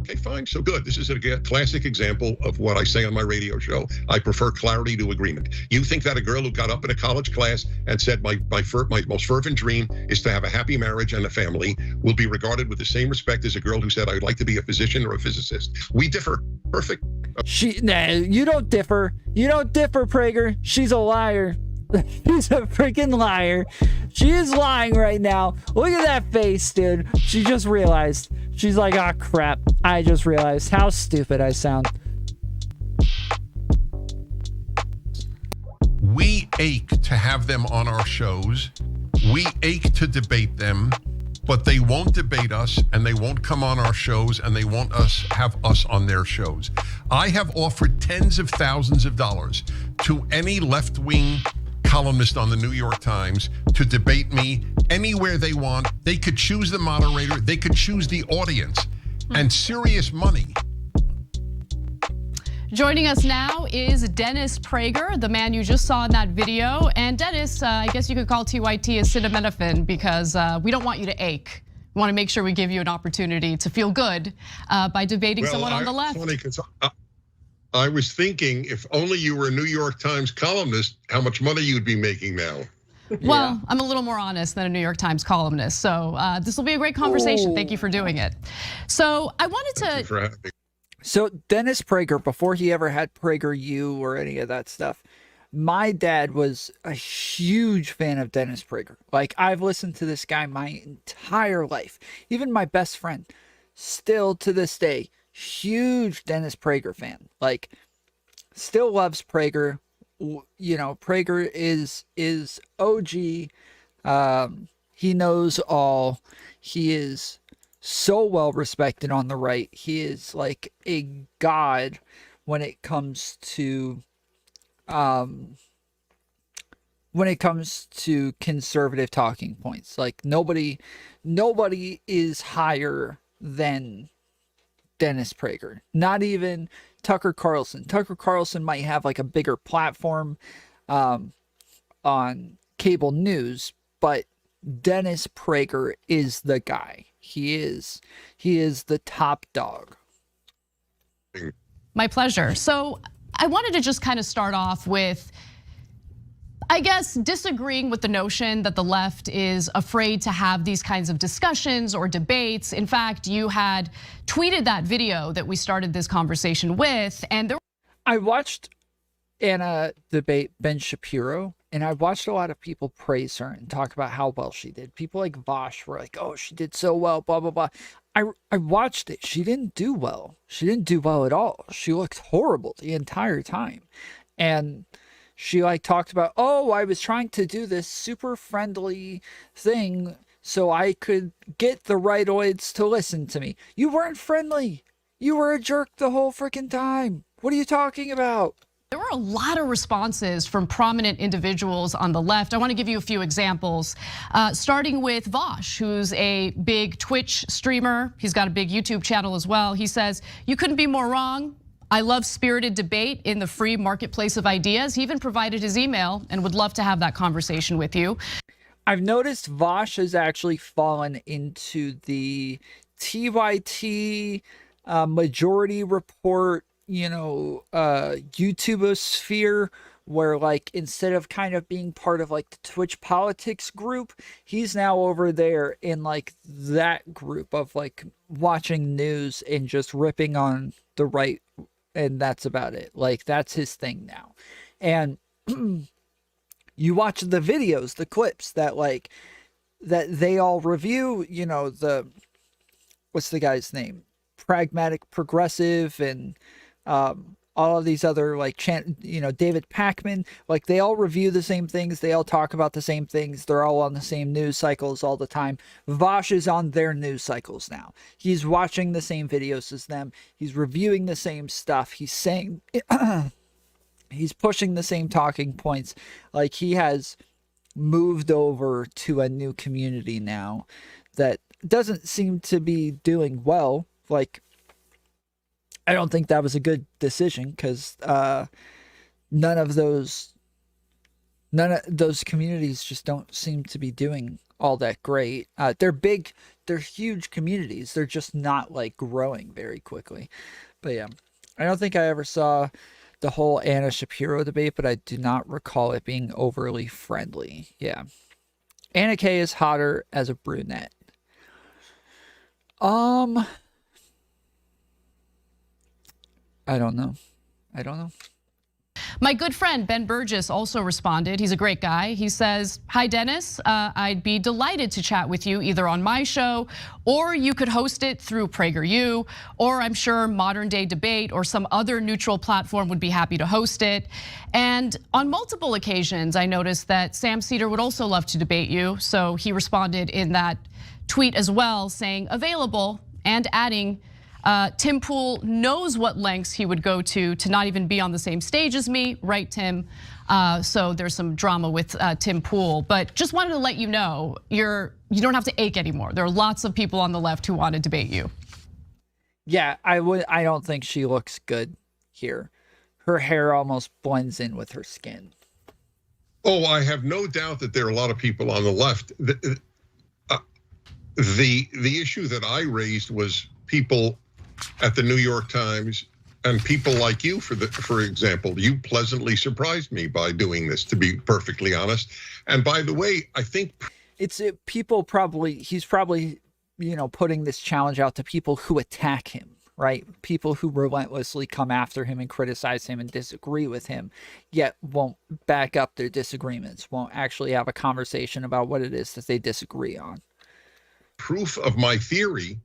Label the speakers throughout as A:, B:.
A: Okay, fine. So good. This is a classic example of what I say on my radio show. I prefer clarity to agreement. You think that a girl who got up in a college class and said my most fervent dream is to have a happy marriage and a family will be regarded with the same respect as a girl who said I'd like to be a physician or a physicist? We differ. Perfect.
B: You don't differ. You don't differ, Prager. She's a liar. She's a freaking liar. She is lying right now. Look at that face, dude. She just realized. She's like, oh, crap. I just realized how stupid I sound.
C: We ache to have them on our shows. We ache to debate them, but they won't debate us, and they won't come on our shows, and they won't have us on their shows. I have offered tens of thousands of dollars to any left-wing columnist on the New York Times to debate me anywhere they want. They could choose the moderator. They could choose the audience, and serious money.
D: Joining us now is Dennis Prager, the man you just saw in that video. And Dennis, I guess you could call TYT acetaminophen because we don't want you to ache. We want to make sure we give you an opportunity to feel good by debating someone on the left.
A: Funny, 'cause I was thinking if only you were a New York Times columnist, how much money you'd be making now.
D: Well, I'm a little more honest than a New York Times columnist. So this will be a great conversation. Thank you for doing it. So I wanted to.
B: So Dennis Prager, before he ever had PragerU or any of that stuff, my dad was a huge fan of Dennis Prager. Like, I've listened to this guy my entire life. Even my best friend, still to this day, huge Dennis Prager fan. Like, still loves Prager. You know, Prager is OG. He knows all. He is so well respected on the right. He is like a god when it comes to conservative talking points. Like nobody is higher than Dennis Prager. Not even Tucker Carlson. Tucker Carlson might have like a bigger platform on cable news, but Dennis Prager is the guy. He is the top dog.
D: My pleasure. So I wanted to just kind of start off with, I guess, disagreeing with the notion that the left is afraid to have these kinds of discussions or debates. In fact, you had tweeted that video that we started this conversation with, and
B: I watched Anna debate Ben Shapiro, and I watched a lot of people praise her and talk about how well she did. People like Vosh were like, oh, she did so well, blah, blah, blah. I watched it. She didn't do well. She didn't do well at all. She looked horrible the entire time. And she like talked about, oh, I was trying to do this super friendly thing so I could get the rightoids to listen to me. You weren't friendly. You were a jerk the whole freaking time. What are you talking about?
D: There were a lot of responses from prominent individuals on the left. I want to give you a few examples, starting with Vosh, who's a big Twitch streamer. He's got a big YouTube channel as well. He says, you couldn't be more wrong. I love spirited debate in the free marketplace of ideas. He even provided his email and would love to have that conversation with you.
B: I've noticed Vosh has actually fallen into the TYT majority report, YouTubosphere, where like instead of kind of being part of like the Twitch politics group, he's now over there in like that group of like watching news and just ripping on the right, and that's about it. Like that's his thing now. And you watch the videos, the clips that like that they all review, what's the guy's name? Pragmatic Progressive and all of these other like David Pakman, like they all review the same things, they all talk about the same things, they're all on the same news cycles all the time. Vosh is on their news cycles now. He's watching the same videos as them, he's reviewing the same stuff, he's saying he's pushing the same talking points. Like he has moved over to a new community now that doesn't seem to be doing well. Like I don't think that was a good decision because none of those communities just don't seem to be doing all that great. They're big they're huge communities. They're just not like growing very quickly. But yeah, I don't think I ever saw the whole Anna Shapiro debate, but I do not recall it being overly friendly. Yeah. Anna Kay is hotter as a brunette. I don't know.
D: My good friend Ben Burgess also responded. He's a great guy. He says, "Hi Dennis, I'd be delighted to chat with you either on my show or you could host it through PragerU, or I'm sure Modern Day Debate or some other neutral platform would be happy to host it." And on multiple occasions, I noticed that Sam Cedar would also love to debate you. So he responded in that tweet as well, saying available and adding, Tim Pool knows what lengths he would go to not even be on the same stage as me, right, Tim? So there's some drama with Tim Pool, but just wanted to let you know you don't have to ache anymore. There are lots of people on the left who want to debate you.
B: Yeah, I don't think she looks good here. Her hair almost blends in with her skin.
A: Oh, I have no doubt that there are a lot of people on the left. The issue that I raised was people at the New York Times and people like you, for example. You pleasantly surprised me by doing this, to be perfectly honest. And by the way, I think
B: he's probably, putting this challenge out to people who attack him, right? People who relentlessly come after him and criticize him and disagree with him, yet won't back up their disagreements, won't actually have a conversation about what it is that they disagree on.
A: Proof of my theory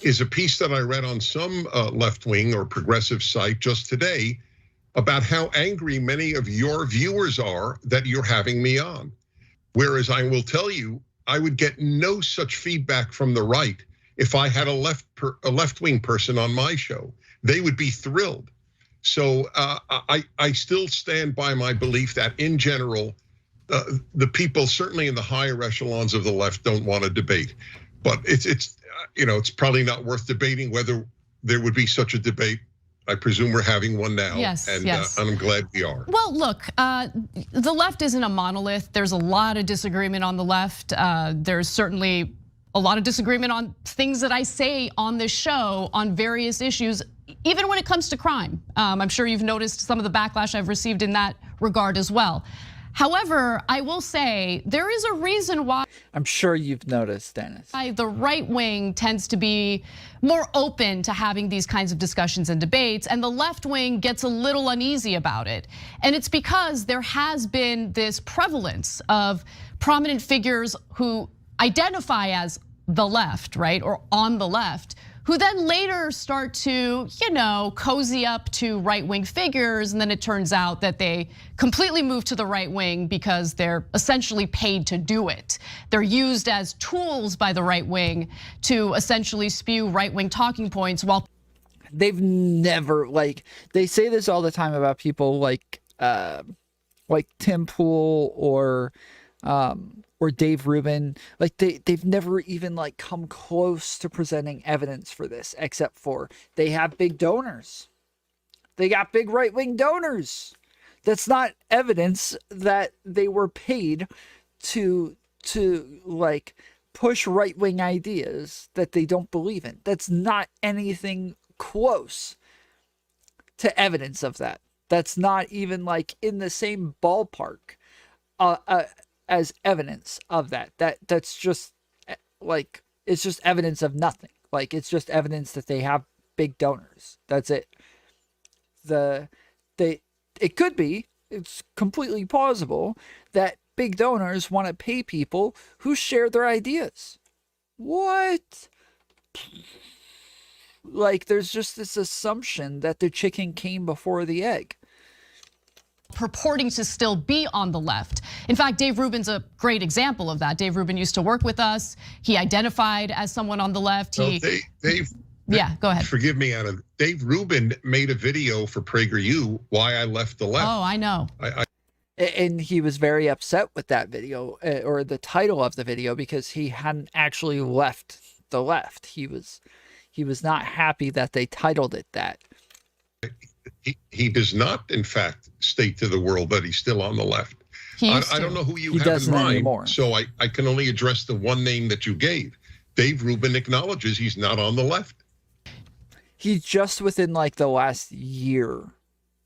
A: is a piece that I read on some left-wing or progressive site just today about how angry many of your viewers are that you're having me on. Whereas I will tell you, I would get no such feedback from the right if I had a left-wing person on my show. They would be thrilled. So I still stand by my belief that in general, the people certainly in the higher echelons of the left don't want to debate. But it's probably not worth debating whether there would be such a debate. I presume we're having one now.
D: Yes,
A: and
D: yes.
A: I'm glad we are.
D: Well, look, the left isn't a monolith. There's a lot of disagreement on the left. There's certainly a lot of disagreement on things that I say on this show on various issues, even when it comes to crime. I'm sure you've noticed some of the backlash I've received in that regard as well. However, I will say there is a reason why.
B: I'm sure you've noticed, Dennis.
D: The right wing tends to be more open to having these kinds of discussions and debates, and the left wing gets a little uneasy about it. And it's because there has been this prevalence of prominent figures who identify as the left, right, or on the left, who then later start to, cozy up to right-wing figures, and then it turns out that they completely move to the right wing because they're essentially paid to do it. They're used as tools by the right wing to essentially spew right-wing talking points while
B: they've never, they say this all the time about people like Tim Pool or Dave Rubin. They've never even come close to presenting evidence for this, except for they have big donors. They got big right-wing donors. That's not evidence that they were paid to push right-wing ideas that they don't believe in. That's not anything close to evidence of that. That's not even in the same ballpark as evidence of that. That's just it's just evidence of nothing. It's just evidence that they have big donors. That's it. It could be, it's completely plausible that big donors want to pay people who share their ideas. What? There's just this assumption that the chicken came before the egg.
D: Purporting to still be on the left. In fact, Dave Rubin's a great example of that. Dave Rubin used to work with us. He identified as someone on the left. Yeah, go ahead.
A: Forgive me, Anna. Dave Rubin made a video for PragerU, Why I Left the Left.
D: Oh, I know.
B: And he was very upset with that video, or the title of the video, because he hadn't actually left the left. He was not happy that they titled it that.
A: He does not, in fact, state to the world that he's still on the left. I don't know who you have in mind, anymore. So I can only address the one name that you gave. Dave Rubin acknowledges he's not on the left.
B: He just within like the last year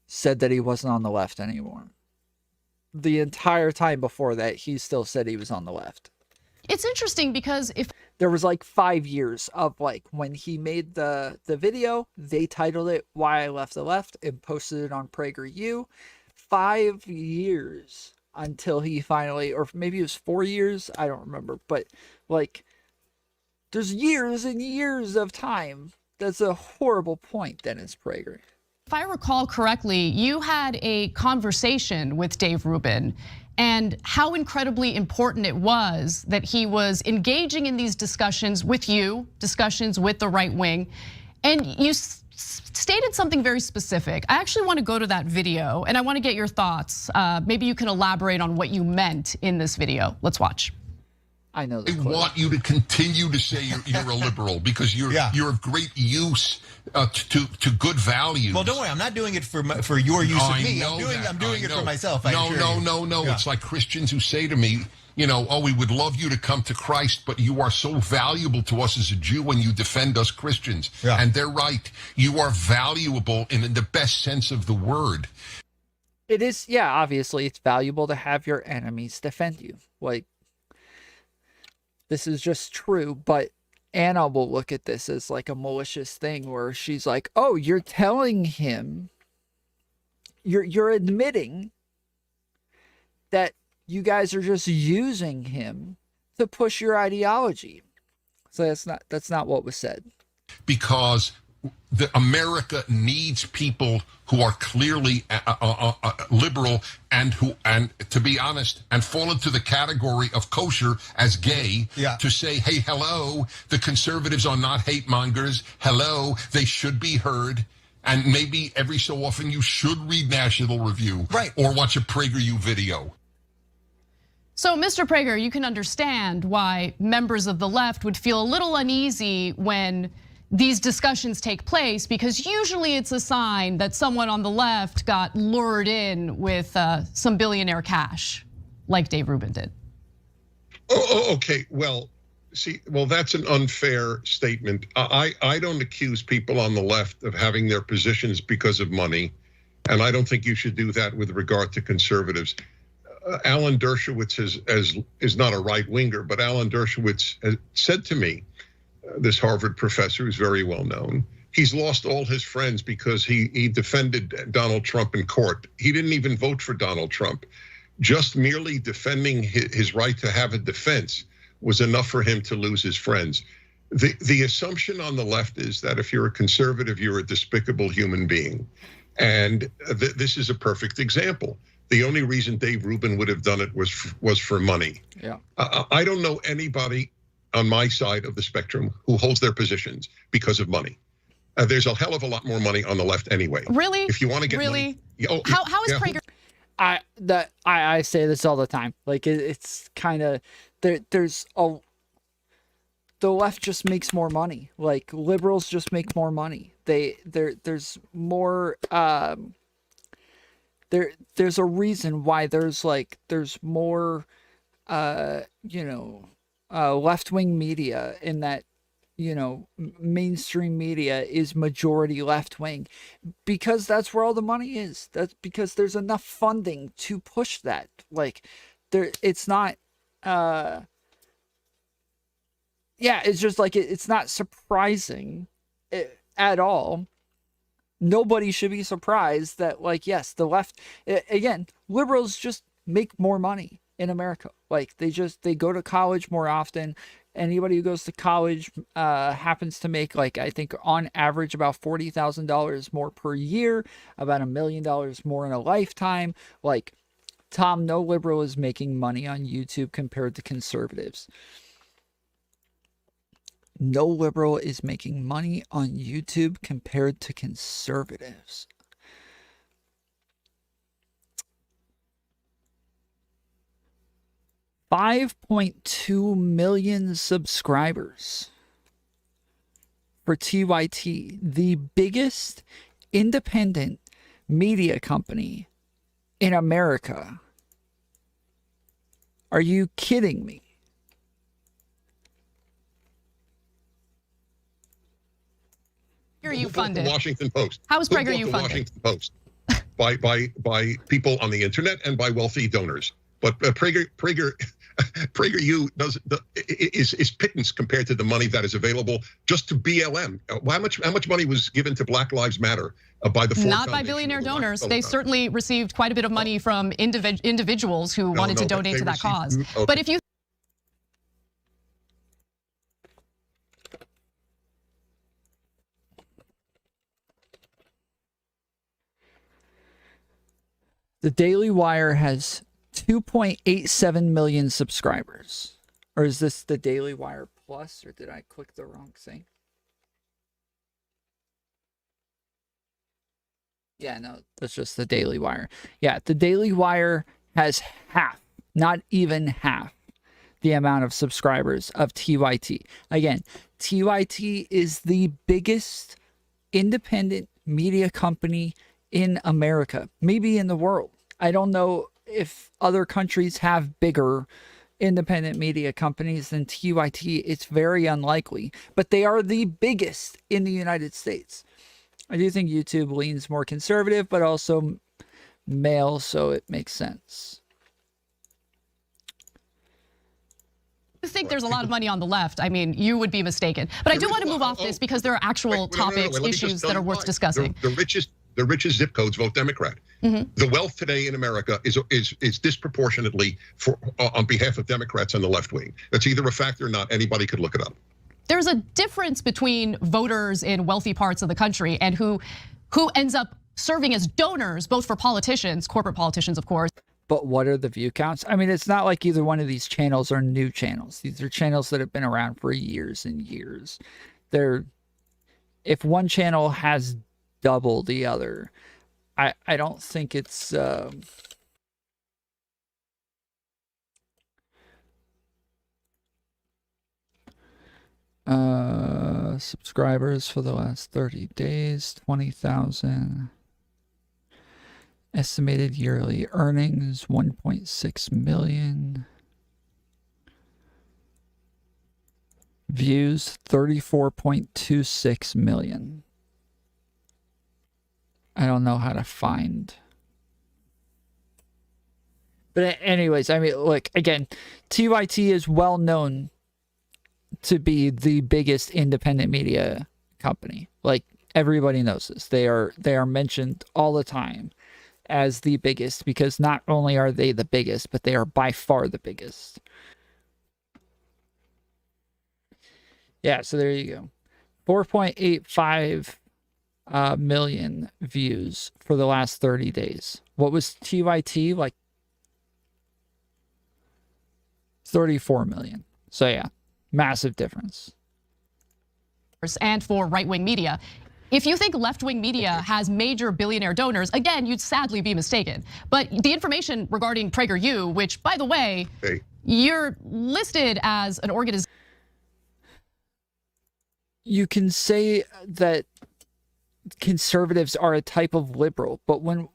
B: said that he wasn't on the left anymore. The entire time before that, he still said he was on the left.
D: It's interesting because if
B: there was like 5 years of like when he made the video, they titled it "Why I Left the Left" and posted it on PragerU. 5 years until he finally, or maybe it was 4 years, I don't remember, but like there's years and years of time. That's a horrible point, Dennis Prager.
D: If I recall correctly, you had a conversation with Dave Rubin and how incredibly important it was that he was engaging in these discussions with you, discussions with the right wing. And you stated something very specific. I actually want to go to that video and I want to get your thoughts. Maybe you can elaborate on what you meant in this video. Let's watch.
B: I know this.
C: I want you to continue to say you're a liberal because you're of great use to good values.
E: Well, don't worry, I'm not doing it for your use of me. I'm doing it for myself.
C: No. It's like Christians who say to me, oh, we would love you to come to Christ, but you are so valuable to us as a Jew when you defend us Christians. Yeah. And they're right. You are valuable in the best sense of the word.
B: It is, yeah, obviously it's valuable to have your enemies defend you. Like, this is just true, but Anna will look at this as like a malicious thing where she's like, oh, you're telling him, you're admitting that you guys are just using him to push your ideology. So that's not what was said.
C: Because America needs people who are clearly liberal and to be honest, and fall into the category of kosher as gay, to say, hey, hello, the conservatives are not hate mongers. Hello, they should be heard. And maybe every so often you should read National Review or watch a PragerU video.
D: So, Mr. Prager, you can understand why members of the left would feel a little uneasy when these discussions take place, because usually it's a sign that someone on the left got lured in with some billionaire cash, like Dave Rubin did.
A: Oh, okay. Well, that's an unfair statement. I don't accuse people on the left of having their positions because of money, and I don't think you should do that with regard to conservatives. Alan Dershowitz is not a right winger, but Alan Dershowitz has said to me, this Harvard professor who's very well known, he's lost all his friends because he defended Donald Trump in court. He didn't even vote for Donald Trump. Just merely defending his right to have a defense was enough for him to lose his friends. The assumption on the left is that if you're a conservative, you're a despicable human being. And this is a perfect example. The only reason Dave Rubin would have done it was for money. Yeah. I don't know anybody on my side of the spectrum who holds their positions because of money. There's a hell of a lot more money on the left anway.
D: Really?
A: If you want to get
D: money.
A: How
D: is Prager?
B: I say this all the time. Like it's kind of the left just makes more money. Like liberals just make more money. There's more there's a reason why there's more left-wing media, in that mainstream media is majority left-wing, because that's where all the money is. That's because there's enough funding to push that. Like it's not it's just like it's not surprising at all. Nobody should be surprised that, like, yes, the left, again, liberals just make more money in America. Like they go to college more often. Anybody who goes to college happens to make, like, I think on average about $40,000 more per year, about $1 million more in a lifetime. Like, Tom, no liberal is making money on YouTube compared to conservatives. No liberal is making money on YouTube compared to conservatives. $5.2 million subscribers for TYT, the biggest independent media company in America. Are you kidding me?
D: you funded?
A: The Washington Post.
D: How is Prager you
A: the
D: funded?
A: Washington Post by people on the internet and by wealthy donors. But Prager is pittance compared to the money that is available just to BLM. How much money was given to Black Lives Matter by the Ford
D: Not by
A: Foundation
D: billionaire
A: or the
D: donors.
A: Rockefeller
D: They
A: Foundation?
D: certainly received quite a bit of money from individuals who wanted to donate to that cause.
A: Okay.
D: But if you
B: The Daily Wire has 2.87 million subscribers. Or is this the Daily Wire Plus, or did I click the wrong thing? Yeah, no, that's just the Daily Wire. Yeah, the Daily Wire has half, not even half, the amount of subscribers of TYT. Again, TYT is the biggest independent media company in America, maybe in the world. I don't know if other countries have bigger independent media companies than TYT. It's very unlikely, but they are the biggest in the United States. I do think YouTube leans more conservative, but also male, so it makes sense.
D: you think there's a lot of money on the left, I mean, you would be mistaken. But I do want to move off this because there are actual topics, issues that are worth discussing.
A: The richest zip codes vote Democrat. The wealth today in America is disproportionately on behalf of Democrats on the left wing. That's either a fact or not. Anybody could look it up.
D: There's a difference between voters in wealthy parts of the country and who ends up serving as donors, both for politicians, corporate politicians, of course.
B: But what are the view counts? I mean, it's not like either one of these channels are new channels. These are channels that have been around for years and years. If one channel has double the other, I don't think it's subscribers for the last 30 days, 20,000. Estimated yearly earnings, 1.6 million. Views, 34.26 million. I don't know how to find. But anyways, I mean, look, again, TYT is well known to be the biggest independent media company. Like, everybody knows this. They are mentioned all the time as the biggest, because not only are they the biggest, but they are by far the biggest. Yeah, so there you go. 4.85 million views for the last 30 days. What was TYT? Like 34 million. So yeah, massive difference.
D: And for right-wing media. If you think left-wing media has major billionaire donors, again, you'd sadly be mistaken. But the information regarding PragerU, which, by the way, you're listed as an organization.
B: You can say that conservatives are a type of liberal, but when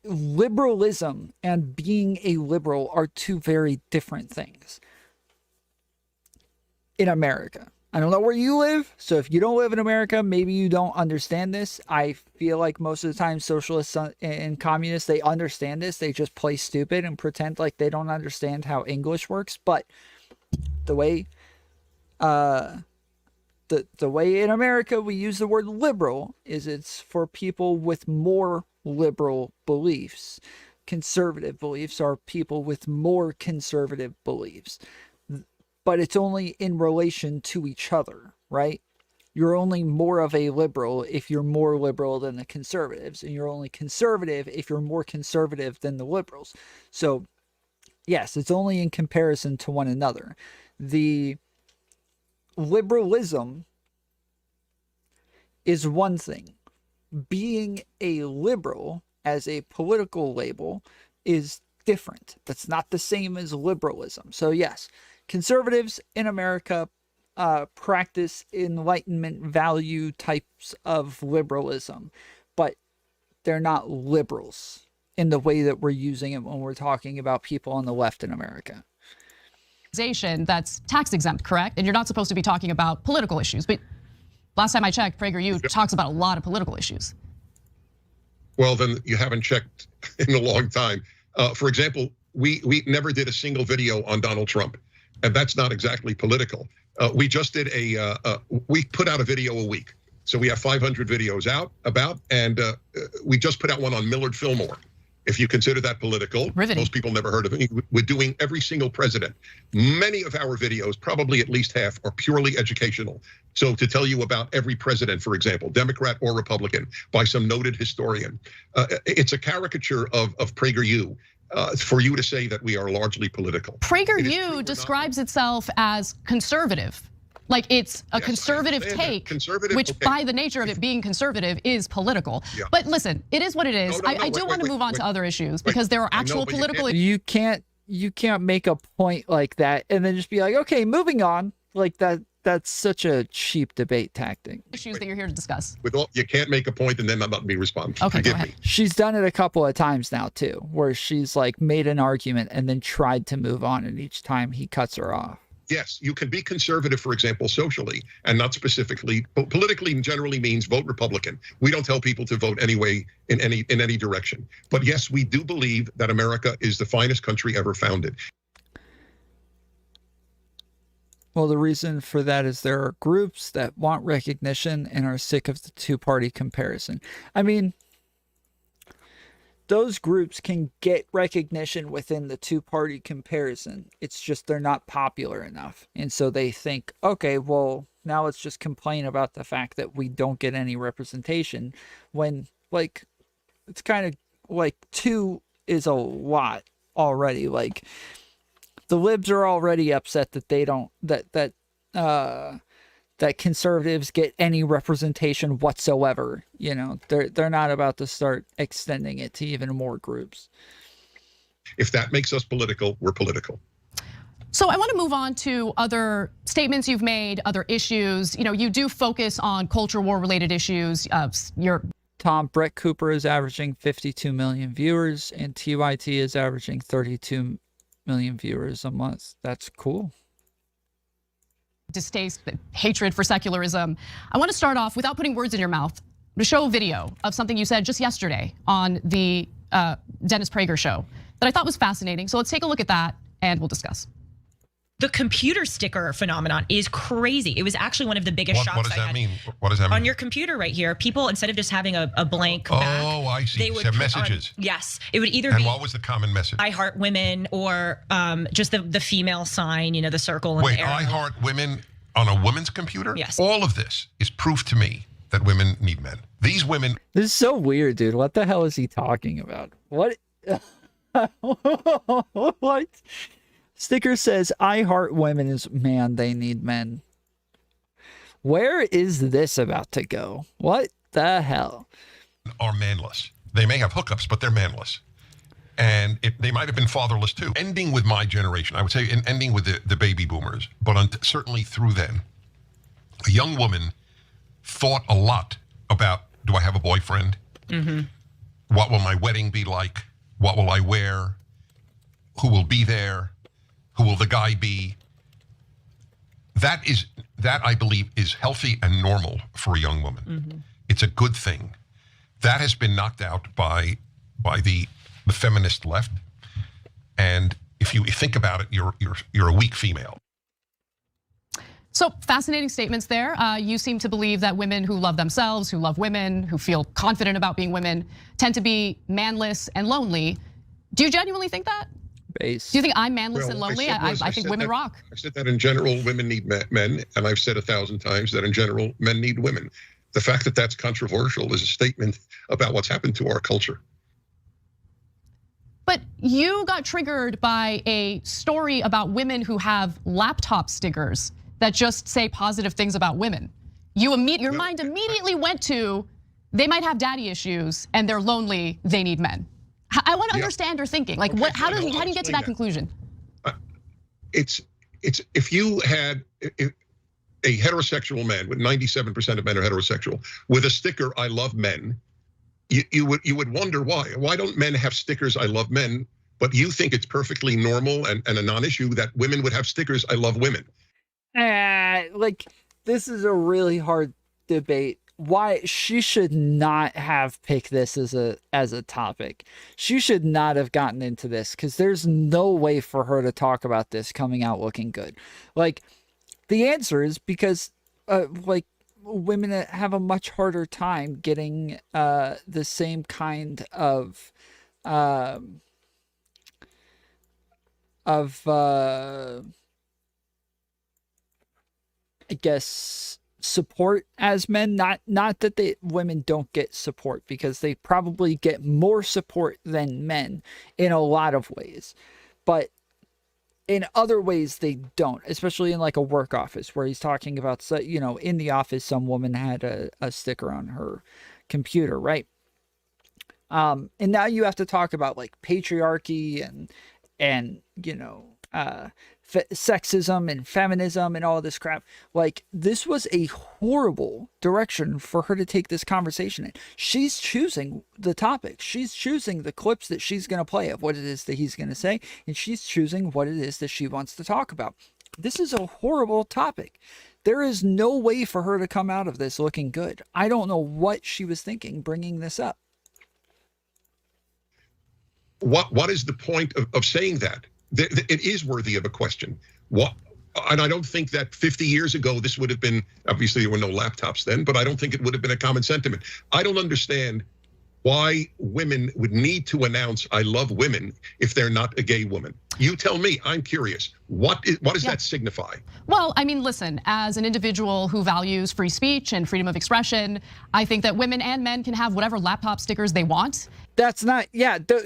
B: liberalism and being a liberal are two very different things in America. I don't know where you live, so if you don't live in America, maybe you don't understand this. I feel like most of the time socialists and communists, they understand this. They just play stupid and pretend like they don't understand how English works. But the way the way in America we use the word liberal is it's for people with more liberal beliefs. Conservative beliefs are people with more conservative beliefs. But it's only in relation to each other, right? You're only more of a liberal if you're more liberal than the conservatives, and you're only conservative if you're more conservative than the liberals. So, yes, it's only in comparison to one another. The liberalism is one thing. Being a liberal as a political label is different. That's not the same as liberalism. So, yes. Conservatives in America practice Enlightenment value types of liberalism, but they're not liberals in the way that we're using it when we're talking about people on the left in America.
D: That's tax exempt, correct? And you're not supposed to be talking about political issues, but Last time I checked, PragerU talks about a lot of political issues.
A: Well, then you haven't checked in a long time. For example, we never did a single video on Donald Trump, and that's not exactly political. We just did we put out a video a week. So we have 500 videos out about, and we just put out one on Millard Fillmore. If you consider that political,
D: Riveting.
A: Most people never heard of it. We're doing every single president. Many of our videos, probably at least half, are purely educational. So to tell you about every president, for example, Democrat or Republican, by some noted historian, it's a caricature of PragerU. For you to say that we are largely political.
D: PragerU describes itself as conservative. Like it's a conservative take, which by the nature of it being conservative is political. Yeah. But listen, it is what it is. I do want to move on to other issues because there are actual political issues.
B: You can't make a point like that and then just be like, okay, moving on. Like that's such a cheap debate tactic.
D: Issues that you're here to discuss.
A: You can't make a point and then not let me respond.
D: Okay,
A: Forgive
D: go ahead.
A: me.
B: She's done it a couple of times now too, where she's like made an argument and then tried to move on, and each time he cuts her off.
A: Yes, you can be conservative, for example, socially, and not specifically. Politically generally means vote Republican. We don't tell people to vote anyway in any direction. But yes, we do believe that America is the finest country ever founded.
B: Well, the reason for that is there are groups that want recognition and are sick of the two-party comparison. I mean, those groups can get recognition within the two-party comparison. It's just they're not popular enough. And so they think, okay, well, now let's just complain about the fact that we don't get any representation when, like, it's kind of like 2 is a lot already. Like, the libs are already upset that they don't, that conservatives get any representation whatsoever. You know, they're not about to start extending it to even more groups.
A: If that makes us political, we're political.
D: So I want to move on to other statements you've made, other issues. You know, you do focus on culture war related issues.
B: Brett Cooper is averaging 52 million viewers, and TYT is averaging 32 million viewers a month. That's cool.
D: Distaste, hatred for secularism. I want to start off without putting words in your mouth. I'm going to show a video of something you said just yesterday on the Dennis Prager show that I thought was fascinating. So let's take a look at that and we'll discuss.
F: The computer sticker phenomenon is crazy. It was actually one of the biggest shocks.
C: What does that mean? What does that mean?
F: On your computer right here, people, instead of just having a blank back,
C: I see.
F: they would
C: have messages.
F: Yes, it would either
C: be.
F: And
C: what was the common message?
F: I heart women, or just the female sign, you know, the circle and the arrow.
C: I heart women on a woman's computer?
F: Yes.
C: All of this is proof to me that women need men. These women.
B: This is so weird, dude. What the hell is he talking about? What? What? Sticker says, I heart women is man, they need men. Where is this about to go? What the hell?
C: Are manless. They may have hookups, but they're manless. And they might have been fatherless too. Ending with my generation, I would say, ending with the baby boomers, but certainly through then, a young woman thought a lot about, do I have a boyfriend? Mm-hmm. What will my wedding be like? What will I wear? Who will be there? Who will the guy be? That I believe is healthy and normal for a young woman. Mm-hmm. It's a good thing. That has been knocked out by the feminist left. And if you think about it, you're a weak female.
D: So fascinating statements there. You seem to believe that women who love themselves, who love women, who feel confident about being women, tend to be manless and lonely. Do you genuinely think that?
B: Base.
D: Do you think I'm manless and lonely? I think women rock.
A: I said that in general, women need men, and I've said 1,000 times that in general, men need women. The fact that that's controversial is a statement about what's happened to our culture.
D: But you got triggered by a story about women who have laptop stickers that just say positive things about women. Your mind immediately went to, they might have daddy issues and they're lonely, they need men. I want to understand your thinking. Like, okay, how do you get to that conclusion?
A: It's if you had a heterosexual man, with 97% of men are heterosexual, with a sticker, I love men, you would wonder why. Why don't men have stickers, I love men, but you think it's perfectly normal and a non-issue that women would have stickers, I love women?
B: Like, this is a really hard debate, why she should not have picked this as a topic. She should not have gotten into this, because there's no way for her to talk about this coming out looking good. Like, the answer is because like, women have a much harder time getting the same kind of I guess, support as men. Not that women don't get support, because they probably get more support than men in a lot of ways, but in other ways they don't, especially in like a work office where he's talking about, you know, in the office some woman had a sticker on her computer, right? And now you have to talk about like patriarchy and you know, sexism and feminism and all this crap. Like, this was a horrible direction for her to take this conversation in. She's choosing the topic. She's choosing the clips that she's going to play of what it is that he's going to say, and she's choosing what it is that she wants to talk about. This is a horrible topic. There is no way for her to come out of this looking good. I don't know what she was thinking bringing this up.
A: What is the point of saying that? It is worthy of a question. And I don't think that 50 years ago this would have been, obviously there were no laptops then, but I don't think it would have been a common sentiment. I don't understand why women would need to announce I love women if they're not a gay woman. You tell me, I'm curious. What does that signify?
D: Well, I mean, listen, as an individual who values free speech and freedom of expression, I think that women and men can have whatever laptop stickers they want.
B: That's not,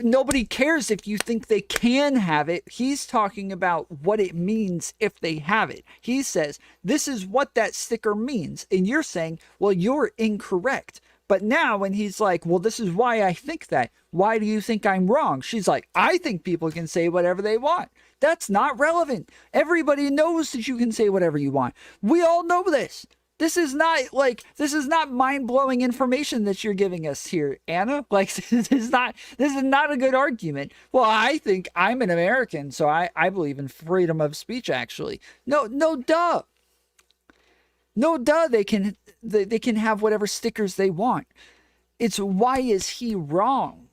B: nobody cares if you think they can have it. He's talking about what it means if they have it. He says, this is what that sticker means. And you're saying, well, you're incorrect. But now when he's like, well, this is why I think that. Why do you think I'm wrong? She's like, I think people can say whatever they want. That's not relevant. Everybody knows that you can say whatever you want. We all know this. This is not mind-blowing information that you're giving us here, Anna. Like, this is not a good argument. Well, I think I'm an American, so I believe in freedom of speech, actually. No, duh. No, duh, they can have whatever stickers they want. It's why is he wrong?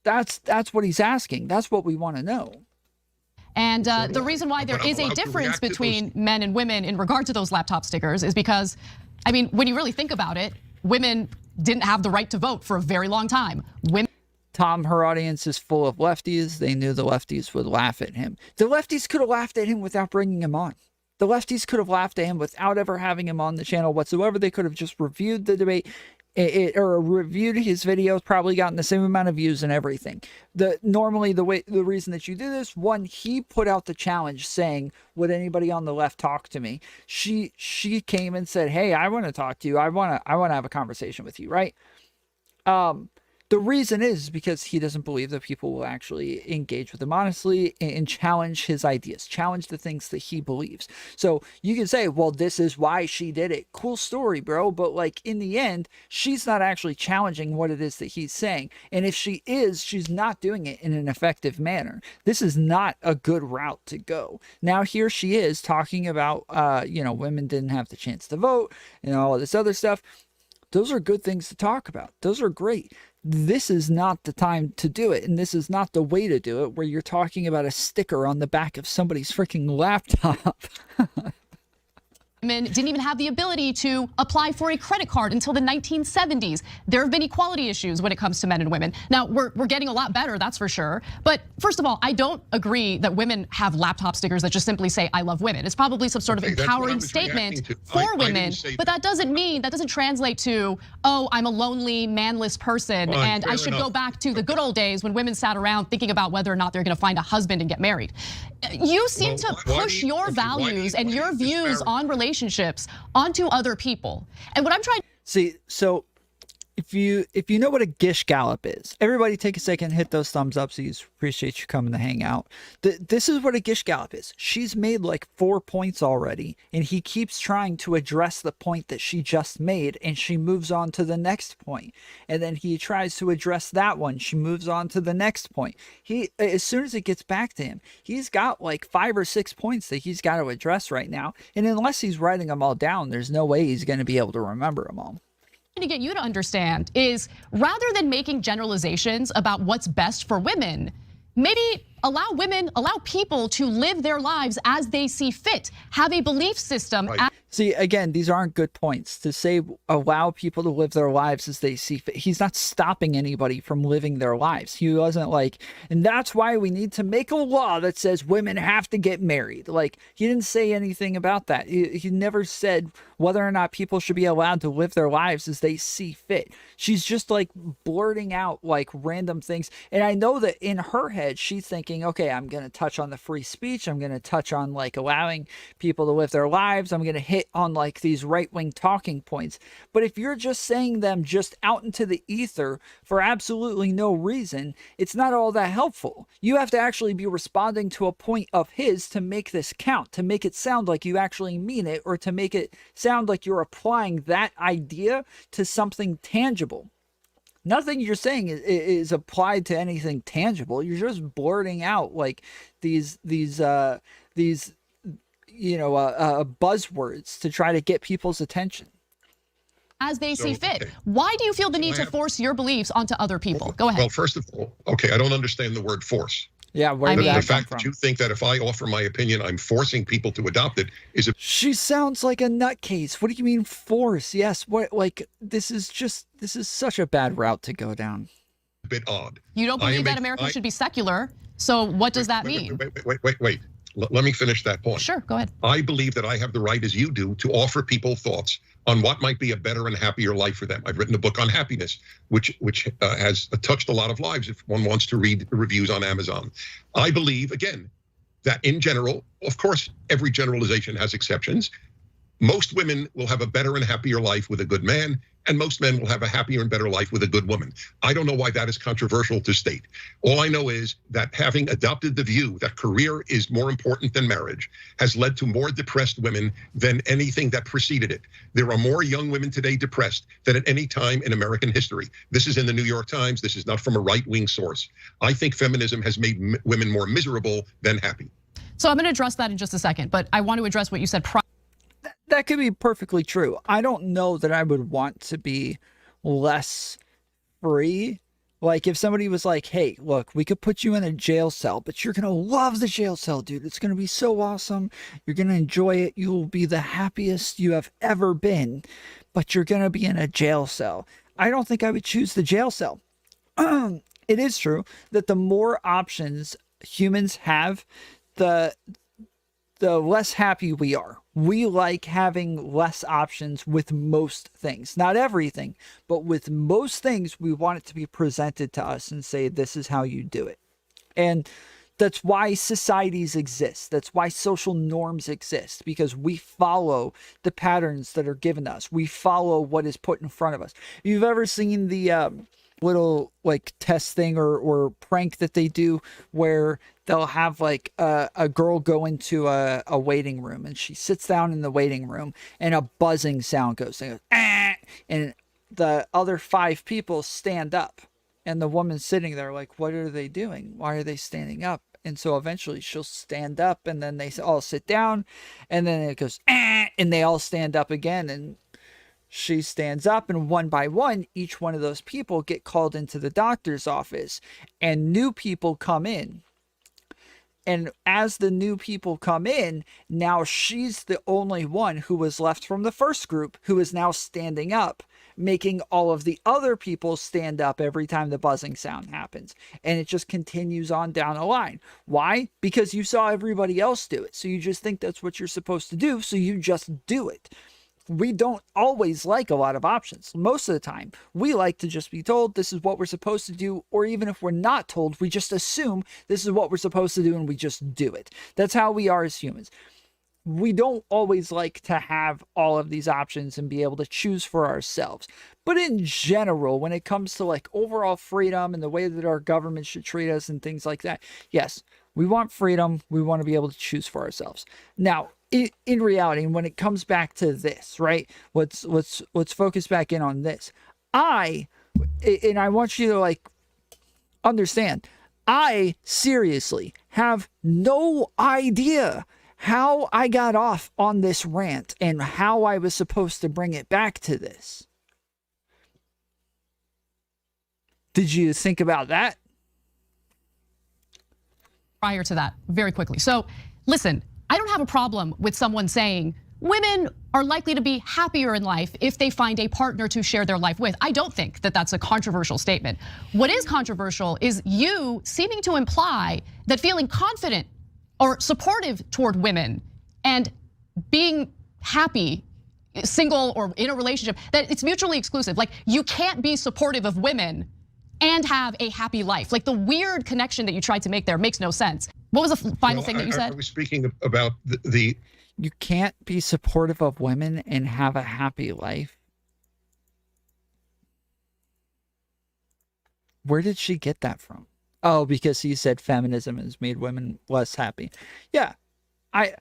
B: That's what he's asking. That's what we want to know.
D: And the reason why there is a difference between men and women in regard to those laptop stickers is because, I mean, when you really think about it, women didn't have the right to vote for a very long time.
B: Tom, her audience is full of lefties. They knew the lefties would laugh at him. The lefties could have laughed at him without bringing him on. The lefties could have laughed at him without ever having him on the channel whatsoever. They could have just reviewed the debate or reviewed his videos, probably gotten the same amount of views and everything. Normally the reason that you do this, one, he put out the challenge saying, would anybody on the left talk to me? She came and said, hey, I want to talk to you. I want to have a conversation with you, right? The reason is because he doesn't believe that people will actually engage with him honestly and challenge his ideas, challenge the things that he believes. So you can say, well, this is why she did it. Cool story, bro. But like in the end, she's not actually challenging what it is that he's saying. And if she is, she's not doing it in an effective manner. This is not a good route to go. Now here she is talking about, women didn't have the chance to vote and all of this other stuff. Those are good things to talk about. Those are great. This is not the time to do it, and this is not the way to do it, where you're talking about a sticker on the back of somebody's freaking laptop.
D: Women didn't even have the ability to apply for a credit card until the 1970s. There have been equality issues when it comes to men and women. Now, we're getting a lot better, that's for sure. But first of all, I don't agree that women have laptop stickers that just simply say, I love women. It's probably some sort of empowering statement for women. But that doesn't translate to, oh, I'm a lonely, manless person, and I should go back to the good old days when women sat around thinking about whether or not they're gonna find a husband and get married. You seem to push your values and your views on relationships onto other people. And what I'm trying
B: see, so If you know what a Gish Gallop is, everybody take a second, hit those thumbs up. So appreciate you coming to hang out. This is what a Gish Gallop is. She's made like 4 points already, and he keeps trying to address the point that she just made, and she moves on to the next point. And then he tries to address that one. She moves on to the next point. As soon as it gets back to him, he's got like 5 or 6 points that he's got to address right now. And unless he's writing them all down, there's no way he's going to be able to remember them all.
D: To get you to understand is, rather than making generalizations about what's best for women, maybe allow people to live their lives as they see fit, have a belief system.
A: Right.
B: See, again, these aren't good points. To say allow people to live their lives as they see fit, he's not stopping anybody from living their lives. He wasn't like, and that's why we need to make a law that says women have to get married. Like, he didn't say anything about that. He never said whether or not people should be allowed to live their lives as they see fit. She's just like blurting out like random things. And I know that in her head, she's thinking, okay, I'm going to touch on the free speech. I'm going to touch on like allowing people to live their lives. I'm going to hit on like these right-wing talking points. But if you're just saying them just out into the ether for absolutely no reason, it's not all that helpful. You have to actually be responding to a point of his to make this count, to make it sound like you actually mean it, or to make it sound like you're applying that idea to something tangible. Nothing you're saying is applied to anything tangible. You're just blurting out like these buzzwords to try to get people's attention.
D: As they see fit. Why do you feel the need to force your beliefs onto other people? Go ahead.
A: Well, first of all, okay, I don't understand the word force.
B: Yeah, where did that
A: the
B: come
A: fact
B: from?
A: that you think that if I offer my opinion, I'm forcing people to adopt it is a
B: She sounds like a nutcase. What do you mean force? Yes, what, like, this is such a bad route to go down.
A: bit odd.
D: You don't believe that America should be secular, so what does that mean?
A: Wait. Let me finish that point.
D: Sure, go ahead.
A: I believe that I have the right, as you do, to offer people thoughts on what might be a better and happier life for them. I've written a book on happiness, which has touched a lot of lives if one wants to read the reviews on Amazon. I believe, again, that in general, of course, every generalization has exceptions. Most women will have a better and happier life with a good man, and most men will have a happier and better life with a good woman. I don't know why that is controversial to state. All I know is that having adopted the view that career is more important than marriage has led to more depressed women than anything that preceded it. There are more young women today depressed than at any time in American history. This is in the New York Times. This is not from a right-wing source. I think feminism has made women more miserable than happy.
D: So I'm going to address that in just a second, but I want to address what you said prior.
B: That could be perfectly true. I don't know that I would want to be less free. Like if somebody was like, hey, look, we could put you in a jail cell, but you're going to love the jail cell, dude. It's going to be so awesome. You're going to enjoy it. You will be the happiest you have ever been, but you're going to be in a jail cell. I don't think I would choose the jail cell. It is true that the more options humans have, the less happy we are. We like having less options with most things. Not everything, but with most things, we want it to be presented to us and say, this is how you do it. And that's why societies exist. That's why social norms exist, because we follow the patterns that are given to us. We follow what is put in front of us. If you've ever seen the little like test thing or prank that they do where they'll have like a girl go into a waiting room and she sits down in the waiting room and a buzzing sound goes, and the other 5 people stand up and the woman's sitting there like, what are they doing? Why are they standing up? And so eventually she'll stand up and then they all sit down and then it goes, and they all stand up again, and she stands up, and one by one, each one of those people get called into the doctor's office and new people come in. And as the new people come in, now she's the only one who was left from the first group who is now standing up, making all of the other people stand up every time the buzzing sound happens. And it just continues on down the line. Why? Because you saw everybody else do it. So you just think that's what you're supposed to do. So you just do it. We don't always like a lot of options. Most of the time, we like to just be told this is what we're supposed to do, or even if we're not told, we just assume this is what we're supposed to do and we just do it. That's how we are as humans. we don't always like to have all of these options and be able to choose for ourselves. But in general, when it comes to like overall freedom and the way that our government should treat us and things like that, yes, we want freedom. We want to be able to choose for ourselves. Now, in reality, when it comes back to this, right? Let's focus back in on this. I want you to like understand, I seriously have no idea how I got off on this rant and how I was supposed to bring it back to this. Did you think about that?
D: Prior to that, very quickly. So listen, I don't have a problem with someone saying women are likely to be happier in life if they find a partner to share their life with. I don't think that that's a controversial statement. What is controversial is you seeming to imply that feeling confident or supportive toward women and being happy, single or in a relationship, that it's mutually exclusive. Like, you can't be supportive of women and have a happy life. Like, the weird connection that you tried to make there makes no sense. What was the final thing that you said?
A: I was speaking about the
B: you can't be supportive of women and have a happy life. Where did she get that from? Oh, because he said feminism has made women less happy. Yeah, I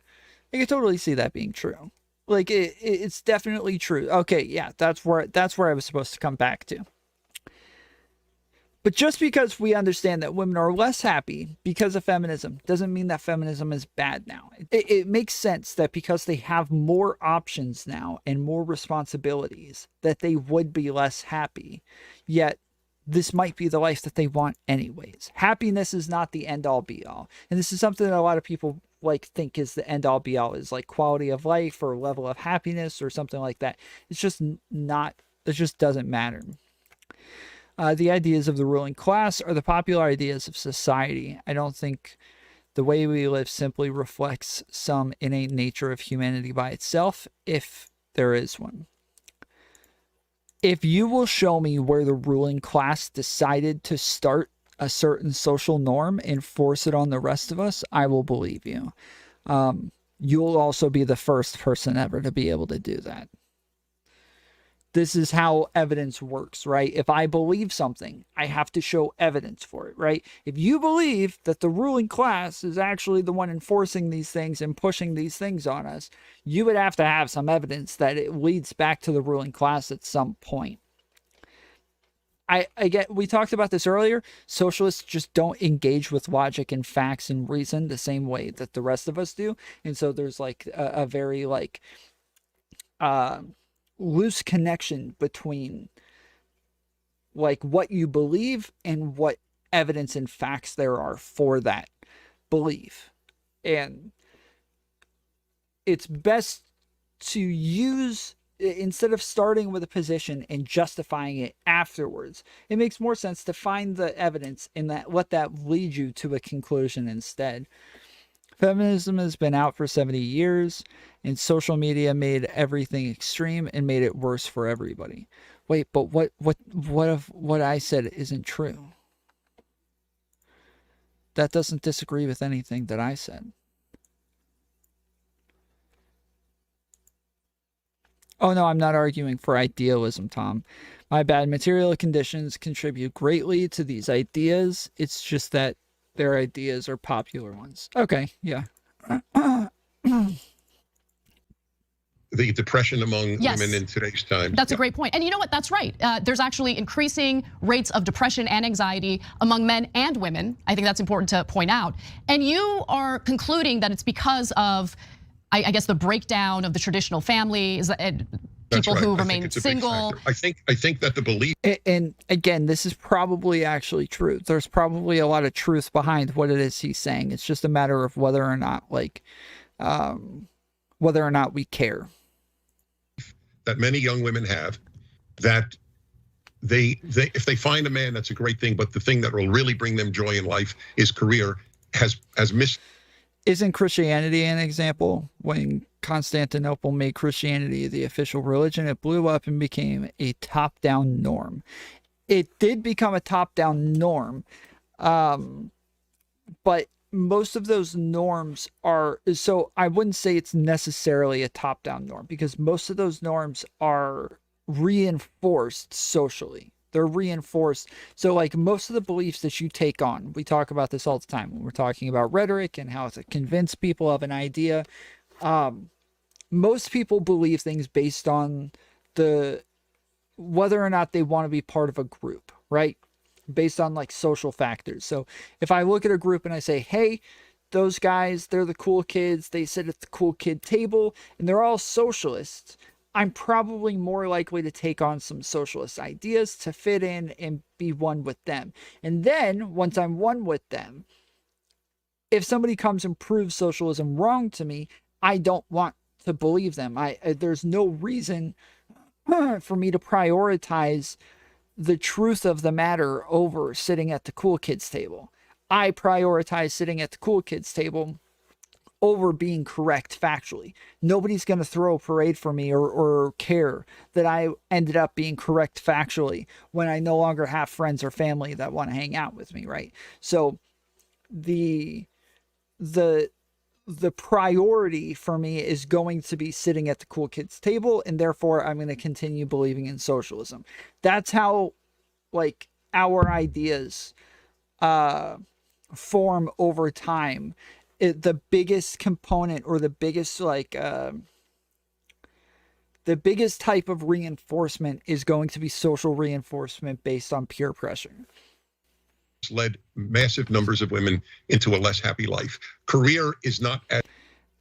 B: can totally see that being true. Like, it's definitely true. Okay, yeah, that's where I was supposed to come back to. But just because we understand that women are less happy because of feminism doesn't mean that feminism is bad now. It makes sense that because they have more options now and more responsibilities, that they would be less happy. Yet, this might be the life that they want anyways. Happiness is not the end-all be-all. And this is something that a lot of people like think is the end-all be-all, is like quality of life or level of happiness or something like that. It's just not, it just doesn't matter. The ideas of the ruling class are the popular ideas of society. I don't think the way we live simply reflects some innate nature of humanity by itself, if there is one. If you will show me where the ruling class decided to start a certain social norm and force it on the rest of us, I will believe you. You'll also be the first person ever to be able to do that. This is how evidence works, right? If I believe something, I have to show evidence for it, right? If you believe that the ruling class is actually the one enforcing these things and pushing these things on us, you would have to have some evidence that it leads back to the ruling class at some point. We talked about this earlier. Socialists just don't engage with logic and facts and reason the same way that the rest of us do. And so there's like a very like loose connection between like what you believe and what evidence and facts there are for that belief. And it's best to use, instead of starting with a position and justifying it afterwards, it makes more sense to find the evidence and let that lead you to a conclusion instead. Feminism has been out for 70 years, and social media made everything extreme and made it worse for everybody. Wait, but what if what I said isn't true? That doesn't disagree with anything that I said. Oh no, I'm not arguing for idealism, Tom. My bad. Material conditions contribute greatly to these ideas. It's just that their ideas are popular ones. Okay, yeah.
A: The depression among women in today's time.
D: That's a great point. And you know what? That's right. There's actually increasing rates of depression and anxiety among men and women. I think that's important to point out. And you are concluding that it's because of, I guess, the breakdown of the traditional families and people who remain single.
A: I think that the belief.
B: And again, this is probably actually true. There's probably a lot of truth behind what it is he's saying. It's just a matter of whether or not we care.
A: That many young women have, that they if they find a man, that's a great thing. But the thing that will really bring them joy in life is career has missed.
B: Isn't Christianity an example? When Constantinople made Christianity the official religion, it blew up and became a top-down norm. It did become a top-down norm, but most of those norms are, so I wouldn't say it's necessarily a top-down norm, because most of those norms are reinforced socially. They're reinforced. So like most of the beliefs that you take on, we talk about this all the time when we're talking about rhetoric and how to convince people of an idea. Most people believe things based on whether or not they want to be part of a group, right? Based on like social factors. So if I look at a group and I say, hey, those guys, they're the cool kids, they sit at the cool kid table, and they're all socialists, I'm probably more likely to take on some socialist ideas to fit in and be one with them. And then once I'm one with them, if somebody comes and proves socialism wrong to me, I don't want to believe them. There's no reason for me to prioritize the truth of the matter over sitting at the cool kids table. I prioritize sitting at the cool kids table over being correct factually. Nobody's going to throw a parade for me or care that I ended up being correct factually when I no longer have friends or family that want to hang out with me, right? So the priority for me is going to be sitting at the cool kids table, and therefore I'm going to continue believing in socialism. That's how like our ideas form over time. The biggest component, or the biggest like the biggest type of reinforcement is going to be social reinforcement based on peer pressure.
A: Led massive numbers of women into a less happy life. Career is not as...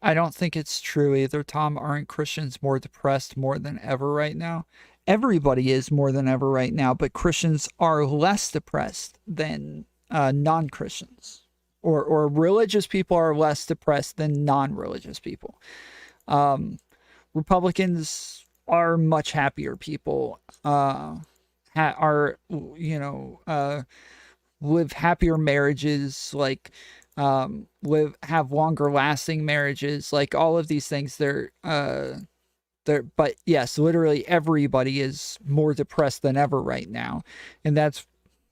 B: I don't think it's true either, Tom. Aren't Christians more depressed more than ever right now? Everybody is more than ever right now, but Christians are less depressed than non-Christians. Or religious people are less depressed than non-religious people. Republicans are much happier people. Live happier marriages, like have longer lasting marriages, like all of these things. But yes, literally everybody is more depressed than ever right now, and that's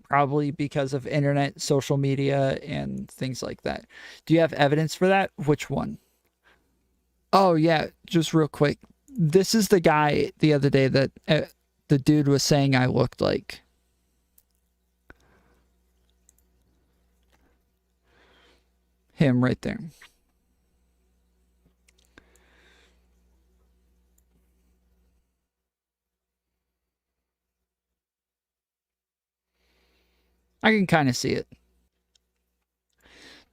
B: probably because of internet, social media, and things like that. Do you have evidence for that? Which one? Oh yeah, just real quick. This is the guy the other day that the dude was saying I looked like. Him right there. I can kind of see it.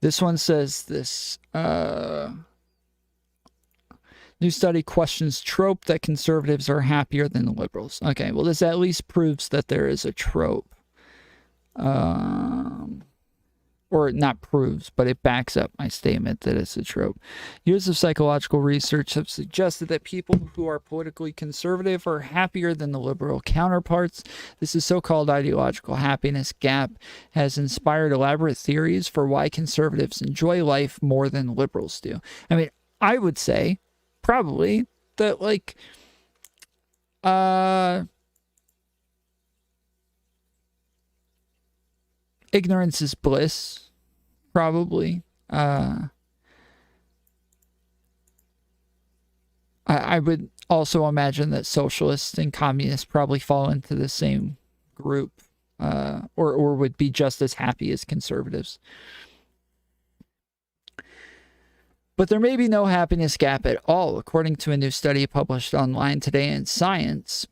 B: This one says this new study questions trope that conservatives are happier than the liberals. Okay, well, this at least proves that there is a trope. Or not proves, but it backs up my statement that it's a trope. Years of psychological research have suggested that people who are politically conservative are happier than the liberal counterparts. This is so-called ideological happiness gap has inspired elaborate theories for why conservatives enjoy life more than liberals do. I mean, I would say probably that like ignorance is bliss, probably. I would also imagine that socialists and communists probably fall into the same group, or would be just as happy as conservatives. But there may be no happiness gap at all, according to a new study published online today in Science.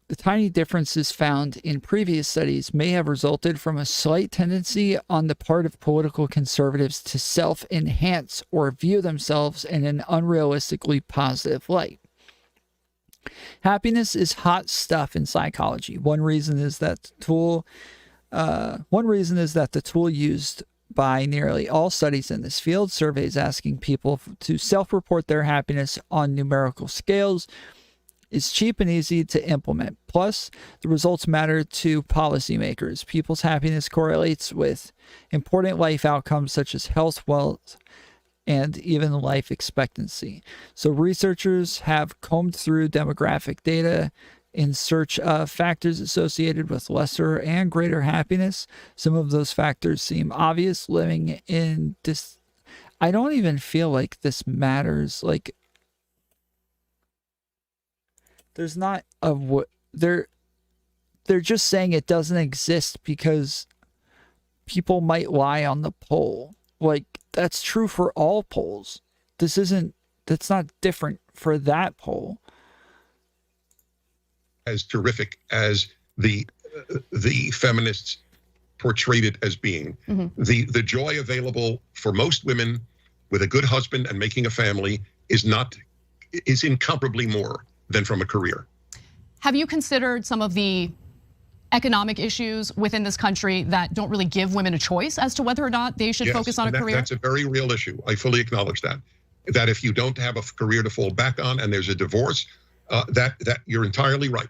B: The tiny differences found in previous studies may have resulted from a slight tendency on the part of political conservatives to self-enhance or view themselves in an unrealistically positive light. Happiness is hot stuff in psychology. One reason is that the tool used by nearly all studies in this field, surveys asking people to self-report their happiness on numerical scales, is cheap and easy to implement. Plus, the results matter to policymakers. People's happiness correlates with important life outcomes such as health, wealth, and even life expectancy. So researchers have combed through demographic data in search of factors associated with lesser and greater happiness. Some of those factors seem obvious. Living in this, I don't even feel like this matters. Like, there's not a what they're just saying it doesn't exist because people might lie on the poll. Like, that's true for all polls. That's not different for that poll.
A: As terrific as the feminists portrayed it as being. The joy available for most women with a good husband and making a family is incomparably more than from a career.
D: Have you considered some of the economic issues within this country that don't really give women a choice as to whether or not they should focus on a career?
A: That's a very real issue. I fully acknowledge that. That if you don't have a career to fall back on and there's a divorce, that you're entirely right.